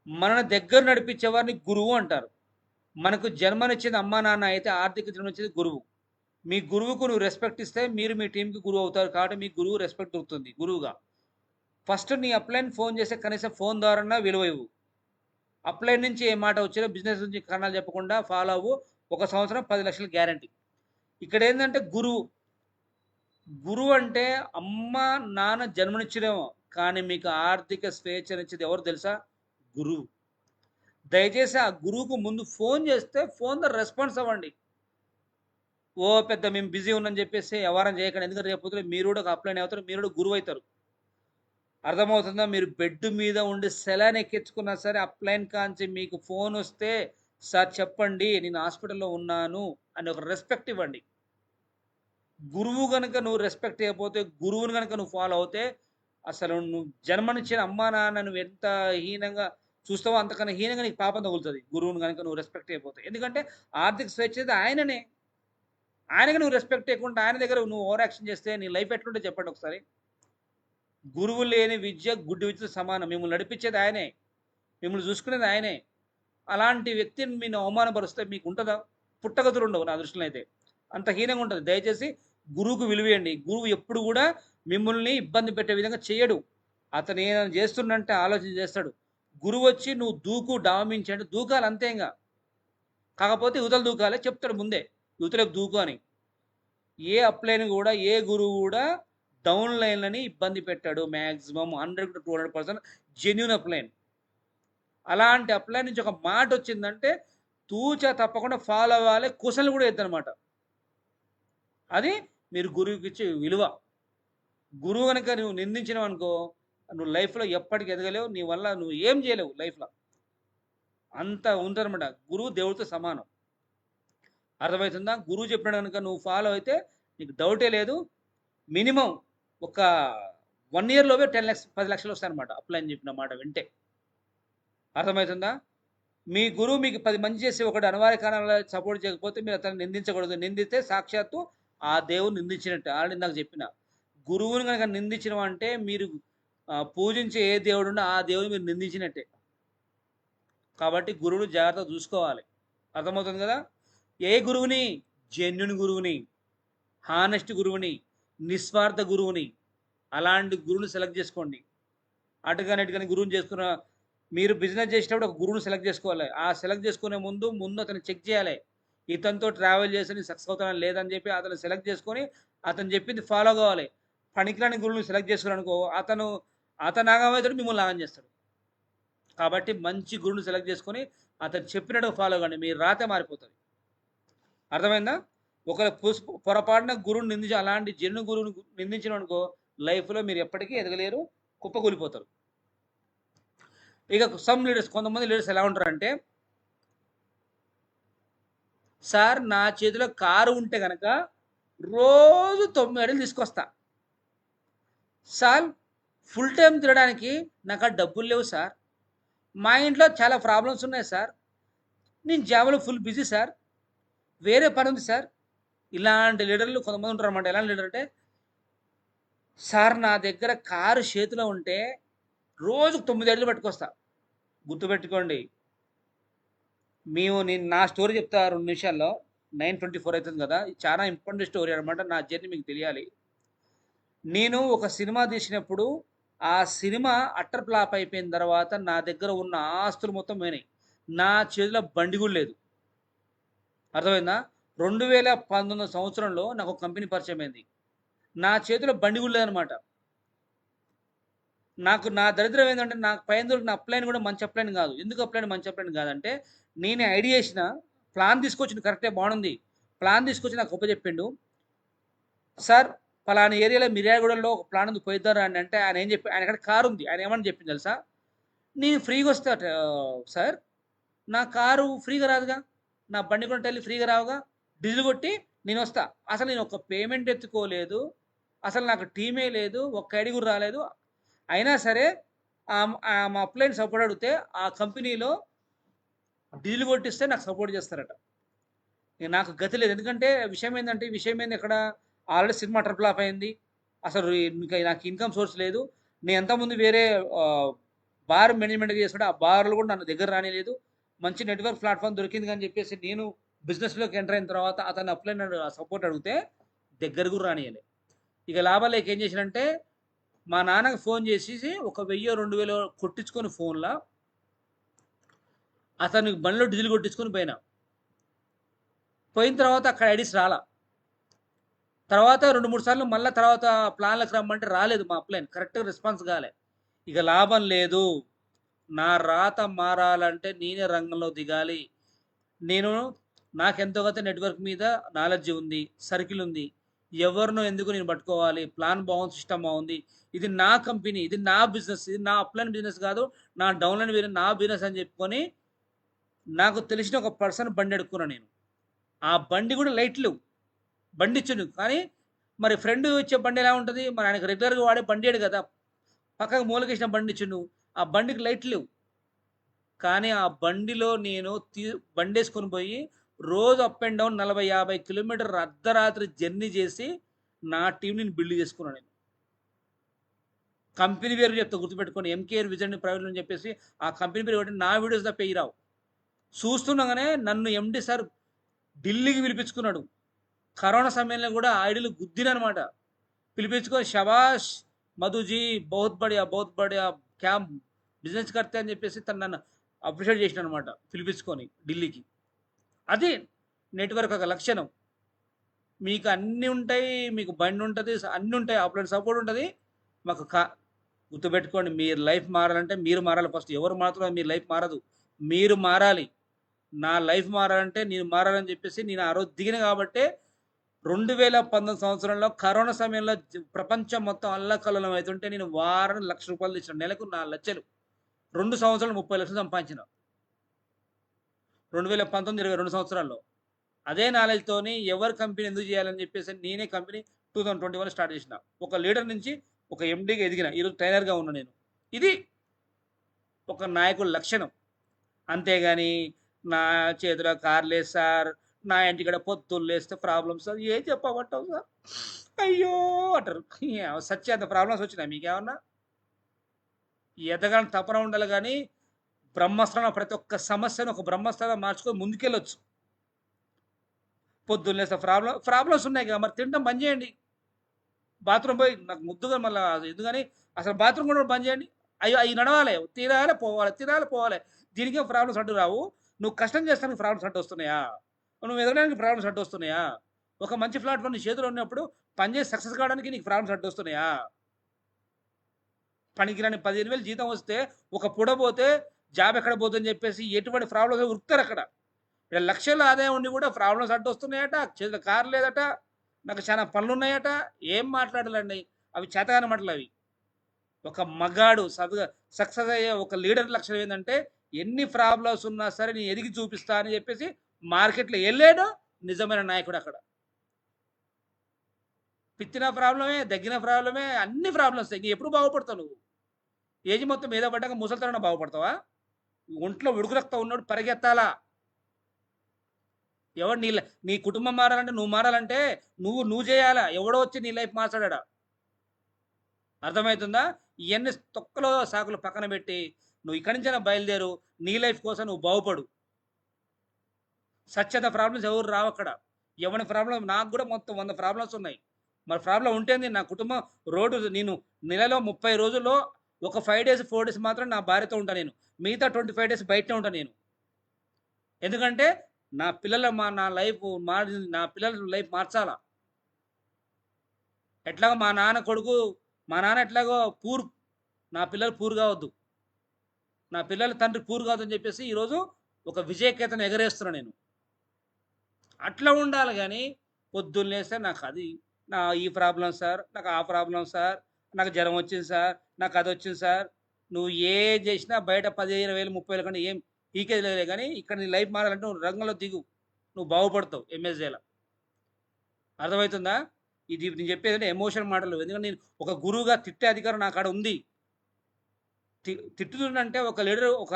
మనని దగ్గర నడిపించే వారిని గురువు అంటారు. మనకు జన్మనిచ్చింది అమ్మా, నాన్న అయితే ఆర్థిక జన్మనిచ్చేది గురువు. మీ గురువుకు నువ్వు రెస్పెక్ట్ ఇస్తే మీరు మీ టీమ్‌కి గురువు అవుతారు. కాబట్టి మీకు గురువు రెస్పెక్ట్ దొరుకుతుంది గురువుగా. ఫస్ట్ నీ అప్‌లైన్ ఫోన్ చేస్తే కనీసం ఫోన్ ద్వారాన్నా విలువ ఇవ్వు. అప్‌లైన్ నుంచి ఏ మాట వచ్చినా బిజినెస్ నుంచి కారణాలు చెప్పకుండా ఫాలో అవ్వు. ఒక సంవత్సరం 10,00,000 గ్యారంటీ. ఇక్కడేందంటే గురువు. గురువు అంటే అమ్మ, నాన్న జన్మనిచ్చినేమో కానీ మీకు ఆర్థిక స్వేచ్ఛనిచ్చేది ఎవరు తెలుసా? గురువు. దయచేసి ఆ గురువుకు ముందు ఫోన్ చేస్తే ఫోన్ ద్వారా రెస్పాన్స్ అవ్వండి. ఓ పెద్ద మేము బిజీ ఉన్నామని చెప్పేసి వ్యవహారం చేయకండి. ఎందుకంటే రేపు పొద్దున మీరు కూడా ఒక అప్లైన్ అవుతారు. మీరు కూడా గురువైతారు. అర్థమవుతుందా? మీరు బెడ్ మీద ఉండి సెలైన్ ఎక్కించుకున్నా సరే అప్లైన్ కాంచి మీకు ఫోనొస్తే, "సార్ చెప్పండి నేను హాస్పిటల్‌లో ఉన్నాను" అని ఒక రెస్పెక్ట్ ఇవ్వండి. గురువు గనుక నువ్వు రెస్పెక్ట్ ఇయ్యకపోతే, గురువుని గనుక నువ్వు ఫాలో అవుతే, అసలు నువ్వు జన్మనిచ్చిన అమ్మా, నాన్న నువ్వు ఎంత హీనంగా చూస్తావో అంతకన్నా హీనంగా నీకు పాపం తగులుతది. గురువుని గనుక నువ్వు రెస్పెక్ట్ ఇయ్యకపోతే. ఎందుకంటే ఆర్థిక స్వేచ్ఛ ఆయననే. ఆయనకి నువ్వు రెస్పెక్ట్ ఇయ్యకుండా ఆయన దగ్గర నువ్వు ఓవర్ యాక్షన్ చేస్తే నీ లైఫ్ ఎట్లుంటదో చెప్పండి ఒకసారి? గురువు లేని విద్య గుడ్డి విద్యతో సమానం. మిమ్మల్ని నడిపించేది ఆయనే. మిమ్మల్ని చూసుకునేది ఆయనే. అలాంటి వ్యక్తిని మీరు అవమానపరుస్తే మీకుంటదా? పుట్టగతులుండవు నా దృష్టిలో అయితే. అంత హీనంగా ఉంటది. దయచేసి గురువుకు విలువియండి. గురువు ఎప్పుడు గూడా మిమ్మల్ని ఇబ్బంది పెట్టే విధంగా చెయ్యడు. అతను ఏదైనా చేస్తుండంటే ఆలోచన చేస్తాడు. గురువొచ్చి నువ్వు దూకు డామించు అంటే దూకాలి అంతే ఇంగ. కాకపోతే ఇవతల దూకాలి చెప్తాడు ముందే. ఇవతలకు దూకు అని. ఏ అప్‌లైన్ గూడా, ఏ గురువు గూడా డౌన్ లైన్‌లని ఇబ్బంది పెట్టడు. Maximum 100-200% genuine upline. అలాంటి అప్‌లైన్ నుంచి ఒక మాటొచ్చిందంటే తూచా తప్పకుండా ఫాలో అవ్వాలి. క్వెషన్‌లు గూడా ఎయద్దనమాట. అది మీరు గురువుకిచ్చే విలువ. గురువు గనక నువ్వు నిందించినవనుకో, నువ్వు లైఫ్‌లో ఎప్పటికి ఎదగలేవు. నీ వల్ల నువ్వు ఏం జేయలేవు లైఫ్‌ల. అంత ఉంటదనమాట. గురువు దేవుడితో సమానం. అర్థమైతుందా? గురువు చెప్పినట్టు గనుక నువ్వు ఫాలో అయితే నీకు డౌటే లేదు. మినిమమ్ ఒక 1 ఇయర్ లోపే 10,00,000 వస్తాయన్నమాట. అప్లైన్ చెప్పిన మాట వింటే. అర్థమైతుందా? మీ గురువు మీకు 10 మంచి చేసి ఒకడు అనివార్య కారణాల సపోర్ట్ చేయకపోతే మీరు అతన్ని నిందించకూడదు. నిందిస్తే సాక్షాత్తు ఆ దేవుడిని నిందించినట్టే. ఆల్రెడీ ఇందాక చెప్పిన. గురువుని గనక నిందించినవంటే మీరు పూజించే ఏ దేవుడుండో ఆ దేవుడిని మీరు నిందించినట్టే. కాబట్టి గురువుని జాగ్రత్తగా చూసుకోవాలి. అర్థమవుతుంది గదా! ఏ గురువుని? జెన్యూన్ గురువుని, హానెస్ట్ గురువుని, నిస్వార్థ గురువుని. అలాంటి గురువుని సెలెక్ట్ జేసుకోండి. అటుగాని, ఇటుగాని గురువుని చేసుకున్న మీరు బిజినెస్ చేసేటప్పుడు ఒక గురువుని సెలెక్ట్ చేసుకోవాలి. ఆ సెలెక్ట్ చేసుకునే ముందు అతన్ని చెక్ చేయాలి. ఇతనితో ట్రావెల్ చేసి నేను సక్సెస్ అవుతానా లేదని చెప్పి అతన్ని సెలెక్ట్ చేసుకొని, అతను చెప్పింది ఫాలో కావాలి. పనికిరాని గురువుని సెలెక్ట్ చేసుకున్నారనుకో, అతను ఆగమైతాడు, మిమ్మల్ని ఆగం చేస్తాడు. కాబట్టి మంచి గురువుని సెలెక్ట్ చేసుకొని, అతను చెప్పినట్టు ఫాలో కండి. మీ రాతే మారిపోతది. అర్థమైందా? ఒకవేళ పొరపాటున గురువుని అలాంటి జెన్యూన్ గురువుని నిందించినవనుకో, లైఫ్‌లో మీరు ఎప్పటికీ ఎదగలేరు. కుప్పకూలిపోతారు. ఇక కొంతమంది లీడర్స్ ఎలా ఉంటారంటే, సార్ నా చేతిలో కారు ఉంటే గనక రోజు 9 అడుగులు తీసుకొస్తా. సార్ ఫుల్ టైమ్ తినడానికి నాకు ఆ డబ్బులు లేవు సార్. మా ఇంట్లో చాలా ప్రాబ్లమ్స్ ఉన్నాయి సార్. నేను జాబ్‌లో ఫుల్ బిజీ సార్. వేరే పనుంది సార్. ఇలాంటి లీడర్‌లు కొంతమంది ఉంటారన్నమాట. ఎలాంటి లీడర్ అంటే, సార్ నా దగ్గర కారు చేతిలో ఉంటే రోజుకి 9 అడుగులు పట్టుకొస్తా. గుర్తుపెట్టుకోండి. నేను నా స్టోరీ చెప్తా 2 నిమిషాల్లో. 9:24 అయితుంది గదా! ఇది చాలా ఇంపార్టెంట్ స్టోరీ అన్నమాట. నా జర్నీ మీకు తెలియాలి. నేను ఒక సినిమా తీసినప్పుడు, ఆ సినిమా అట్టర్ ఫ్లాప్ అయిపోయిన తర్వాత నా దగ్గర ఉన్న ఆస్తులు మొత్తం పోయినాయి. నా చేతిలో బండి గూడా లేదు. అర్థమైందా? 2019 సంవత్సరంలో నాకు ఒక కంపెనీ పరిచయమైంది. నా చేతిలో బండి గూడా లేదనమాట. నా దరిద్రం ఏందంటే, నాకు పైన దొరికిన అప్‌లైన్ గూడా మంచి అప్‌లైన్ గాదు. ఎందుకు అప్‌లైన్ మంచి అప్‌లైన్ గాదంటే, నేనే ఐడియా ఏసిన, ప్లాన్ తీసుకొచ్చింది కరెక్టే బావుంది. ప్లాన్ తీసుకొచ్చి నాకు అప్పజెప్పిండు. సార్ పలానా ఏరియాలో మిర్యాలగూడలో ఒక ప్లాన్ ఉంది పోయిద్దాం రండి అంటే, ఆయన ఏం చెప్పి ఆయన కాడ కారుంది. ఆయన ఏమని చెప్పిండు తెలుసా? నేను ఫ్రీగొస్తా సార్. నా కారు ఫ్రీగా రాదుగా. నా బండి కొంటెళ్ళి ఫ్రీగా రావుగా. డీజిల్ కొట్టి నేనొస్తా. అసలు నేను ఒక పేమెంట్ ఎత్తుకోలేదు. అసలు నాకు టీమే లేదు. ఒక్క ఐడీ కూడా రాలేదు. అయినా సరే మా అప్లైని సపోర్ట్ అడిగితే ఆ కంపెనీలో డీజిల్ కొట్టిస్తే నాకు సపోర్ట్ చేస్తారట. ఇగ నాకు గతి లేదు. ఎందుకంటే విషయం ఏందంటే, ఈ విషయం ఏంది ఇక్కడ ఆల్రెడీ సినిమా అటర్ ఫ్లాప్ అయింది. అసలు ఇంకా నాకు ఇన్‌కమ్ సోర్స్ లేదు. నేను అంతకుముందు వేరే ఆహ్, బార్ మేనేజ్‌మెంట్‌గా చేస్తుంటే, ఆ బార్‌లు కూడా నన్ను దగ్గర రానీయలేదు. మంచి నెట్‌వర్క్ ప్లాట్‌ఫార్మ్ దొరికింది అని చెప్పేసి నేను బిజినెస్‌లోకి ఎంటర్ అయిన తర్వాత అతను అప్లైన్ సపోర్ట్ అడిగితే దగ్గర కూడా రానీయలే. ఇక లాభం లేక ఏం చేశానంటే, మా నాన్నకి ఫోన్ చేసేసి ఒక 1000, 2000 కొట్టించుకొని ఫోన్‌ల అతనికి బండిలో డీజిల్ కొట్టించుకొని పోయినా. పోయిన తర్వాత అక్కడ ఐడీస్ రాలా. తర్వాత 2, 3 సార్లు మళ్ళా తర్వాత ప్లాన్‌లోకి రమ్మంటే రాలేదు మా అప్లైన్. కరెక్ట్‌గా రెస్పాన్స్ గాలే. ఇక లాభం లేదు. నా రాత మారాలంటే నేనే రంగంలో దిగాలి. నేను నాకెంతో కొంత నెట్‌వర్క్ మీద నాలెడ్జ్ ఉంది. సర్కిల్ ఉంది. ఎవరినో ఎందుకు నేను పట్టుకోవాలి. ప్లాన్ బాగుంది. సిస్టమ్ బాగుంది. ఇది నా కంపెనీ. ఇది నా బిజినెస్. ఇది నా అప్‌లైన్ బిజినెస్ కాదు. నా డౌన్‌లైన్ నా బిజినెస్ అని చెప్పుకొని నాకు తెలిసిన ఒక పర్సన్ బండి అడుక్కున్నా నేను. ఆ బండి కూడా లైట్లు. బండిచ్చిండు. కానీ మరి ఫ్రెండ్ ఇచ్చే బండి ఎలా ఉంటది? మరి ఆయనకు రెగ్యులర్‌గా వాడే బండియడు గదా! పక్కకు మూలకేసిన బండిచ్చిండు. ఆ బండికి లైట్లు లేవు. కానీ ఆ బండిలో నేను బండేసుకొని పోయి రోజు అప్ అండ్ డౌన్ 40, 50 కిలోమీటర్లు అర్ధరాత్రి జర్నీ చేసి నా టీమ్‌ని నేను బిల్డ్ చేసుకున్నా నేను. కంపెనీ పేరు చెప్తా గుర్తుపెట్టుకోండి. ఎంకేఆర్ విజన్ ప్రైవేట్ అని చెప్పేసి ఆ కంపెనీ పేరు పెట్టి నా వీడియోస్ తప్ప ఎయ్యి రావు. చూస్తుండగానే నన్ను ఎండీ సార్ ఢిల్లీకి పిలిపించుకున్నాడు. కరోనా సమయంలో కూడా ఐడీలు గుద్దిననమాట. పిలిపించుకొని షబాష్! మధుజీ బహుత్ బఢియా క్యా బిజినెస్ కర్తే అని చెప్పేసి తను నన్ను అప్రిషియేట్ చేసిండనమాట పిలిపించుకొని ఢిల్లీకి. అది నెట్‌వర్క్ ఒక లక్షణం. మీకు అన్నీ ఉంటాయి. మీకు బండుంటది. అన్నీ ఉంటాయి. అప్‌లైన్ సపోర్ట్ ఉంటది. మాకు గుర్తుపెట్టుకోండి, మీరు లైఫ్ మారాలంటే మీరు మారాలి ఫస్ట్. ఎవరు మారుతున్నారు మీ లైఫ్ మారదు. మీరు మారాలి. నా లైఫ్ మారాలంటే నేను మారాలని చెప్పేసి నేను ఆ రోజు దిగిన కాబట్టే 2019 సంవత్సరంలో కరోనా సమయంలో ప్రపంచం మొత్తం అల్లకల్లోలం అయితుంటే నేను వారానికి రూ. 1,00,000 తెచ్చిన. నెలకు 4,00,000. 2 సంవత్సరాలు 30,00,000 సంపాదించిన. 2019, 20 2 సంవత్సరాల్లో. అదే నాలెడ్జ్‌తోని ఎవరి కంపెనీ ఎందుకు చేయాలని చెప్పేసి నేనే కంపెనీ 2021లో స్టార్ట్ చేసిన. ఒక లీడర్ నుంచి ఒక ఎండీగా ఎదిగిన. ఈరోజు ట్రైనర్‌గా ఉన్నా నేను. ఇది ఒక నాయకుడి లక్షణం. అంతేగాని నా చేతిలో కారు లేదు సార్. నా ఇంటికాడ పొద్దున్న లేస్తే ప్రాబ్లమ్స్ సార్. ఏం చెప్పమంటావు సార్? అయ్యో! అంటారు. సచ్చేంత ప్రాబ్లమ్స్ వచ్చినాయా మీకేమన్నా? ఎదగాలని తపన ఉండాలి గానీ, బ్రహ్మాస్త్రంలో ప్రతి ఒక్క సమస్యను ఒక బ్రహ్మాస్త్రంగా మార్చుకొని ముందుకెళ్ళొచ్చు. పొద్దున్న లేస్తే ప్రాబ్లమ్స్ ఉన్నాయి కదా! మరి తినడం బంద్ చేయండి. బాత్రూమ్ పోయి నాకు ముద్దుగా మళ్ళా ఎందుకని అసలు బాత్రూమ్ కూడా బంద్ చేయండి. అయ్యో! అయి నడవాలే. తినాలే, పోవాలి. తినాలే, పోవాలి. దీనికేం ప్రాబ్లమ్స్ అడ్డు రావు. నువ్వు కష్టం చేస్తానికి ప్రాబ్లమ్స్ అడ్డొస్తున్నాయా? నువ్వు ఎదగడానికి ప్రాబ్లమ్స్ అడ్డొస్తున్నాయా? ఒక మంచి ప్లాట్‌ఫార్మ్ నీ చేతిలో ఉన్నప్పుడు పని చేసి సక్సెస్ కావడానికి నీకు ప్రాబ్లమ్స్ అడ్డొస్తున్నాయా? పనికిరాని 15,000 జీతం వస్తే ఒక పూట పోతే జాబ్ ఎక్కడ పోతుందని చెప్పేసి ఎటువంటి ప్రాబ్లమ్స్ ఉరుకుతారక్కడ. ఇక్కడ లక్షల ఆదాయం ఉండి కూడా ప్రాబ్లమ్స్ అడ్డొస్తున్నాయట. చేతిలో కారు లేదట. నాకు చాలా పనులున్నాయట. ఏం మాట్లాడాలండి? అవి చేతకాని మాటలవి. ఒక మగాడు సక్సెస్ అయ్యే ఒక లీడర్ లక్షణం ఏందంటే, ఎన్ని ప్రాబ్లమ్స్ ఉన్నా సరే నేను ఎదిగి చూపిస్తా అని చెప్పేసి మార్కెట్‌లో ఎళ్ళాడు నిజమైన నాయకుడక్కడ. పిత్తిన ప్రాబ్లమే, దగ్గిన ప్రాబ్లమే, అన్ని ప్రాబ్లమ్స్. ఇంక ఎప్పుడు బాగుపడతావు నువ్వు? ఏజ్ మొత్తం మీద పడ్డాక ముసలితనంలో బాగుపడతావా? ఒంట్లో ఉడుకు రక్తం ఉన్నోడు పరిగెత్తాలా. ఎవడు నీ కుటుంబం మారాలంటే, నువ్వు మారాలంటే నువ్వు చేయాలా. ఎవడో వచ్చి నీ లైఫ్ మార్చడాడ. అర్థమైతుందా? ఇయన్నీ తొక్కలో సాకులు పక్కన పెట్టి, నువ్వు ఇక్కడి నుంచైనా బయలుదేరు. నీ లైఫ్ కోసం నువ్వు బాగుపడు. స్వచ్ఛత ప్రాబ్లమ్స్ ఎవరు రావక్కడ. ఎవని ప్రాబ్లమ్ నాకు కూడా మొత్తం 100 ప్రాబ్లమ్స్ ఉన్నాయి. మరి ప్రాబ్లమ్ ఉంటేంది నా కుటుంబం నేను నెలలో 30 రోజుల్లో ఒక 5 డేస్, 4 డేస్ మాత్రం నా భార్యతో ఉంటా నేను. మిగతా 25 డేస్ బయటనే ఉంటా నేను. ఎందుకంటే నా పిల్లల లైఫ్ మార్చాలా. ఎట్లాగో మా నాన్న ఎట్లాగో నా పిల్లలు పూర్ కావద్దు. నా పిల్లల తండ్రి పూర్ కావద్దని చెప్పేసి ఈరోజు ఒక విజయకేతను ఎగరేస్తున్నా నేను. అట్లా ఉండాలి గానీ, పొద్దున్న లేస్తే ఈ ప్రాబ్లమ్ సార్, నాకు ఆ ప్రాబ్లమ్ సార్, నాకు జ్వరం వచ్చింది సార్, నాకు అదొచ్చింది సార్. నువ్వు ఏం చేసినా బయట 10,000, 20,000, 30,000 కంటే ఏం పీకేది లేదులే గానీ, ఇక్కడ నీ లైఫ్ మారాలంటే నువ్వు రంగంలో దిగు. నువ్వు బాగుపడతావు ఎంఎస్‌జేల. అర్థమవుతుందా? ఇది నేను చెప్పేదంటే ఎమోషన్ మాటలు. ఎందుకంటే నేను ఒక గురువుగా తిట్టే అధికారం నా కాడ ఉంది. తిట్టుతుండంటే ఒక లీడర్, ఒక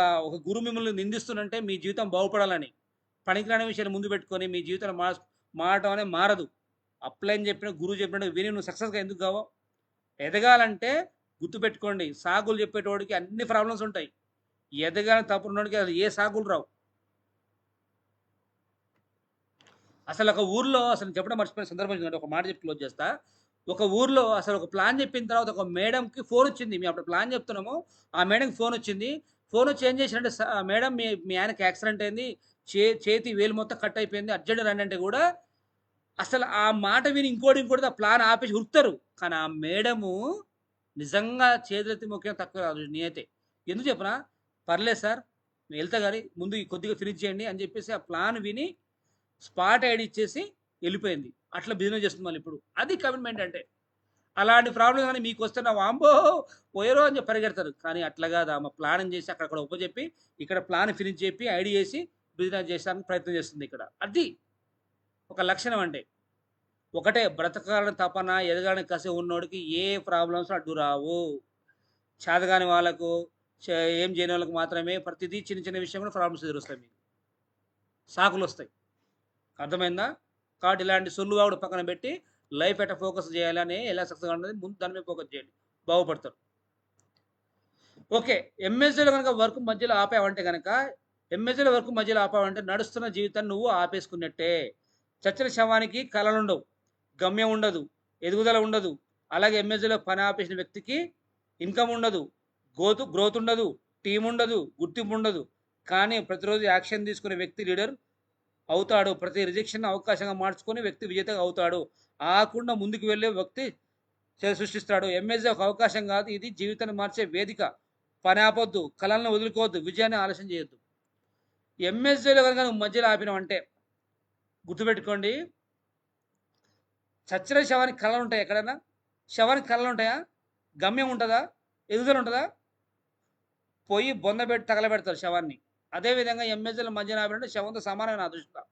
గురువు మిమ్మల్ని నిందిస్తుండంటే మీ జీవితం బాగుపడాలని. పనికిరాని విషయాన్ని ముందు పెట్టుకొని మీ జీవితంలో మారటం అనేది మారదు. అప్లైన్ చెప్పిన గురువు చెప్పినట్టు విని నువ్వు సక్సెస్‌గా ఎందుకు కావో? ఎదగాలంటే గుర్తుపెట్టుకోండి, సాకులు చెప్పేటోడికి అన్ని ప్రాబ్లమ్స్ ఉంటాయి. ఎదగాలని తప్పున్నోడికి అది ఏ సాకులు రావు. అసలు ఒక ఊర్లో చెప్పడం మర్చిపోయిన సందర్భం చూడండి. ఒక మాట చెప్పి క్లోజ్ చేస్తా. ఒక ఊర్లో అసలు ఒక ప్లాన్ చెప్పిన తర్వాత ఒక మేడంకి ఫోన్ వచ్చింది. మేము అప్పుడు ప్లాన్ చెప్తున్నాము. ఆ మేడంకి ఫోన్ వచ్చింది. ఫోన్ వచ్చి ఏం చేసిందంటే, మేడం మీ ఆయనకి యాక్సిడెంట్ అయింది. చేతి వేలు మొత్తం కట్ అయిపోయింది. అర్జెంట్ రండి అంటే కూడా అసలు ఆ మాట విని ఇంకోటి ఆ ప్లాన్ ఆపేసి ఉరుకుతారు. కానీ ఆ మేడము నిజంగా చేతులెత్తి మొక్కిన తక్కువ కాదు నేనైతే. ఎందుకు చెప్పనా? పర్లేదు సార్, నేను వెళ్తా గాని ముందు ఈ కొద్దిగా ఫినిష్ చేయండి అని చెప్పేసి ఆ ప్లాన్ విని స్పాట్ ఐడి ఇచ్చేసి వెళ్ళిపోయింది. అట్లా బిజినెస్ చేస్తుంది మళ్ళీ ఇప్పుడు. అది కమిట్మెంట్ అంటే. అలాంటి ప్రాబ్లమ్ కానీ మీకు వస్తే నా వాంబో పోయారో అని చెప్పి పరిగెడతారు. కానీ అట్లా కాదు. ఆమె ప్లానింగ్ చేసి అక్కడ ఒప్పజెప్పి ఇక్కడ ప్లాన్ ఫినిష్ చెప్పి ఐడి చేసి బిజినెస్ చేసడానికి ప్రయత్నం చేస్తుంది ఇక్కడ. అది ఒక లక్షణం అంటే. ఒకటే, బ్రతకాలని తపన, ఎదగాలని కసి ఉన్నోడికి ఏ ప్రాబ్లమ్స్ అడ్డు రావు. చేతగాని వాళ్ళకు, ఏం చేయని వాళ్ళకి మాత్రమే ప్రతిదీ చిన్న చిన్న విషయం కూడా ప్రాబ్లమ్స్ ఎదురొస్తాయి మీకు. సాకులొస్తాయి. అర్థమైందా? కాబట్టి ఇలాంటి సొల్లువాగుడు పక్కన పెట్టి లైఫ్ ఎట్లా ఫోకస్ చేయాలని, ఎలా సక్సెస్ కావాలనేది ముందు దాని మీద ఫోకస్ చేయండి. బాగుపడతారు. ఓకే. ఎంఎస్‌లో గనక వర్క్ మధ్యలో ఆపావంటే గనక, ఎంఎస్‌లో వర్క్ మధ్యలో ఆపావంటే నడుస్తున్న జీవితాన్ని నువ్వు ఆపేసుకున్నట్టే. చచ్చిన శవానికి కలలుండవు. గమ్యం ఉండదు. ఎదుగుదల ఉండదు. అలాగే ఎంఎస్‌లో పని ఆపేసిన వ్యక్తికి ఇన్‌కమ్ ఉండదు. గ్రోత్ ఉండదు. టీమ్ ఉండదు. గుర్తింపు ఉండదు. కానీ ప్రతిరోజు యాక్షన్ తీసుకునే వ్యక్తి లీడర్ అవుతాడు. ప్రతి రిజెక్షన్ అవకాశంగా మార్చుకొని వ్యక్తి విజేతగా అవుతాడు. ఆగకుండా ముందుకు వెళ్ళే వ్యక్తి సృష్టిస్తాడు. ఎంఎస్ఏ ఒక అవకాశం కాదు, ఇది జీవితాన్ని మార్చే వేదిక. పని ఆపొద్దు, కళలను వదులుకోవద్దు, విజయాన్ని ఆలస్యం చేయొద్దు. ఎంఎస్ఏలో కనుక నువ్వు మధ్యలో ఆపినావంటే గుర్తుపెట్టుకోండి, చచ్చిన శవానికి కళలు ఉంటాయి. ఎక్కడైనా శవానికి కళలు ఉంటాయా? గమ్యం ఉంటుందా? ఎదుగుదల ఉంటుందా? పోయి బొందబెట్టి తగలబెడతారు శవాన్ని. అదేవిధంగా ఎంఎస్ఏల మధ్యన ఆపినంటే శవంతో సమానమైన నా దృష్టిలో.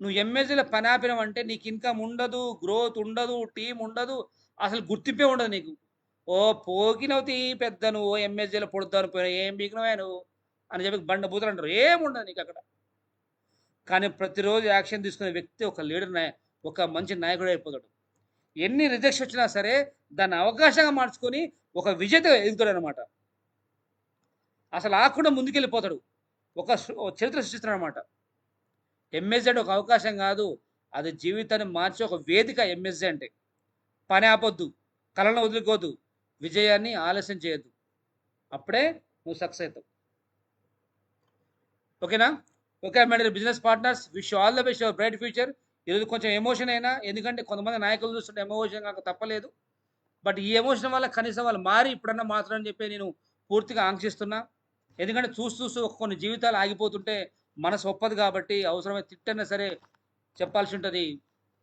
నువ్వు ఎంఎస్ఏలో పని ఆపినావంటే నీకు ఇన్కమ్ ఉండదు, గ్రోత్ ఉండదు, టీం ఉండదు, అసలు గుర్తింపే ఉండదు నీకు. ఓ పోకినవుతి పెద్ద నువ్వు ఎంఎస్ఏలో పొడుద్దాను పోయినా ఏం బీకినవే నువ్వు అని చెప్పి బండ బూతులు అంటారు. ఏముండదు నీకు అక్కడ. కానీ ప్రతిరోజు యాక్షన్ తీసుకునే వ్యక్తి ఒక లీడర్, ఒక మంచి నాయకుడు అయిపోతాడు. ఎన్ని రిజెక్షన్ వచ్చినా సరే దాన్ని అవకాశంగా మార్చుకొని ఒక విజేత ఎదుగుతాడు అనమాట. అసలు ఆకుండా ముందుకెళ్ళిపోతాడు. ఒక చరిత్ర సృష్టిస్తాడు అనమాట. ఎంఎస్ఏ ఒక అవకాశం కాదు, అది జీవితాన్ని మార్చే ఒక వేదిక. ఎంఎస్ఏ అంటే పని ఆపొద్దు, కళను వదులుకోవద్దు, విజయాన్ని ఆలస్యం చేయొద్దు. అప్పుడే నువ్వు సక్సెస్ అవుతావు. ఓకేనా? Okay my dear business partners, wish all the best, your bright future. ఈరోజు కొంచెం ఎమోషన్ అయినా, ఎందుకంటే కొంతమంది నాయకులు చూస్తుంటే ఎమోషన్ కాక తప్పలేదు. బట్ ఈ ఎమోషన్ వల్ల కనీసం వాళ్ళు మారి ఇప్పుడన్నా మాత్రని చెప్పి నేను పూర్తిగా ఆంక్షిస్తున్నా. ఎందుకంటే చూస్తూ కొన్ని జీవితాలు ఆగిపోతుంటే మనసు ఒప్పదు. కాబట్టి అవసరమైన తిట్టైనా సరే చెప్పాల్సి ఉంటుంది.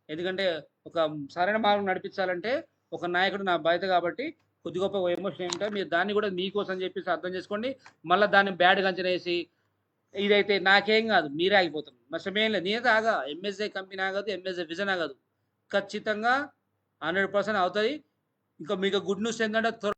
ఎందుకంటే ఒక సరైన మార్గం నడిపించాలంటే ఒక నాయకుడు నా బాధ్యత. కాబట్టి కొద్ది గొప్ప ఎమోషన్ ఏంటో మీరు దాన్ని కూడా మీకోసం చెప్పేసి అర్థం చేసుకోండి. మళ్ళీ దాన్ని బ్యాడ్గా అంచనా వేసి ఇదైతే నాకేం కాదు, మీరే ఆగిపోతారు. నష్టమేం లేదు. నేనైతే ఆగా. ఎంఎస్ఏ కంపెనీ ఆగదు, ఎంఎస్ఏ విజన్ ఆగదు. ఖచ్చితంగా 100% అవుతది. ఇంకా మీకు గుడ్ న్యూస్ ఏంటంటే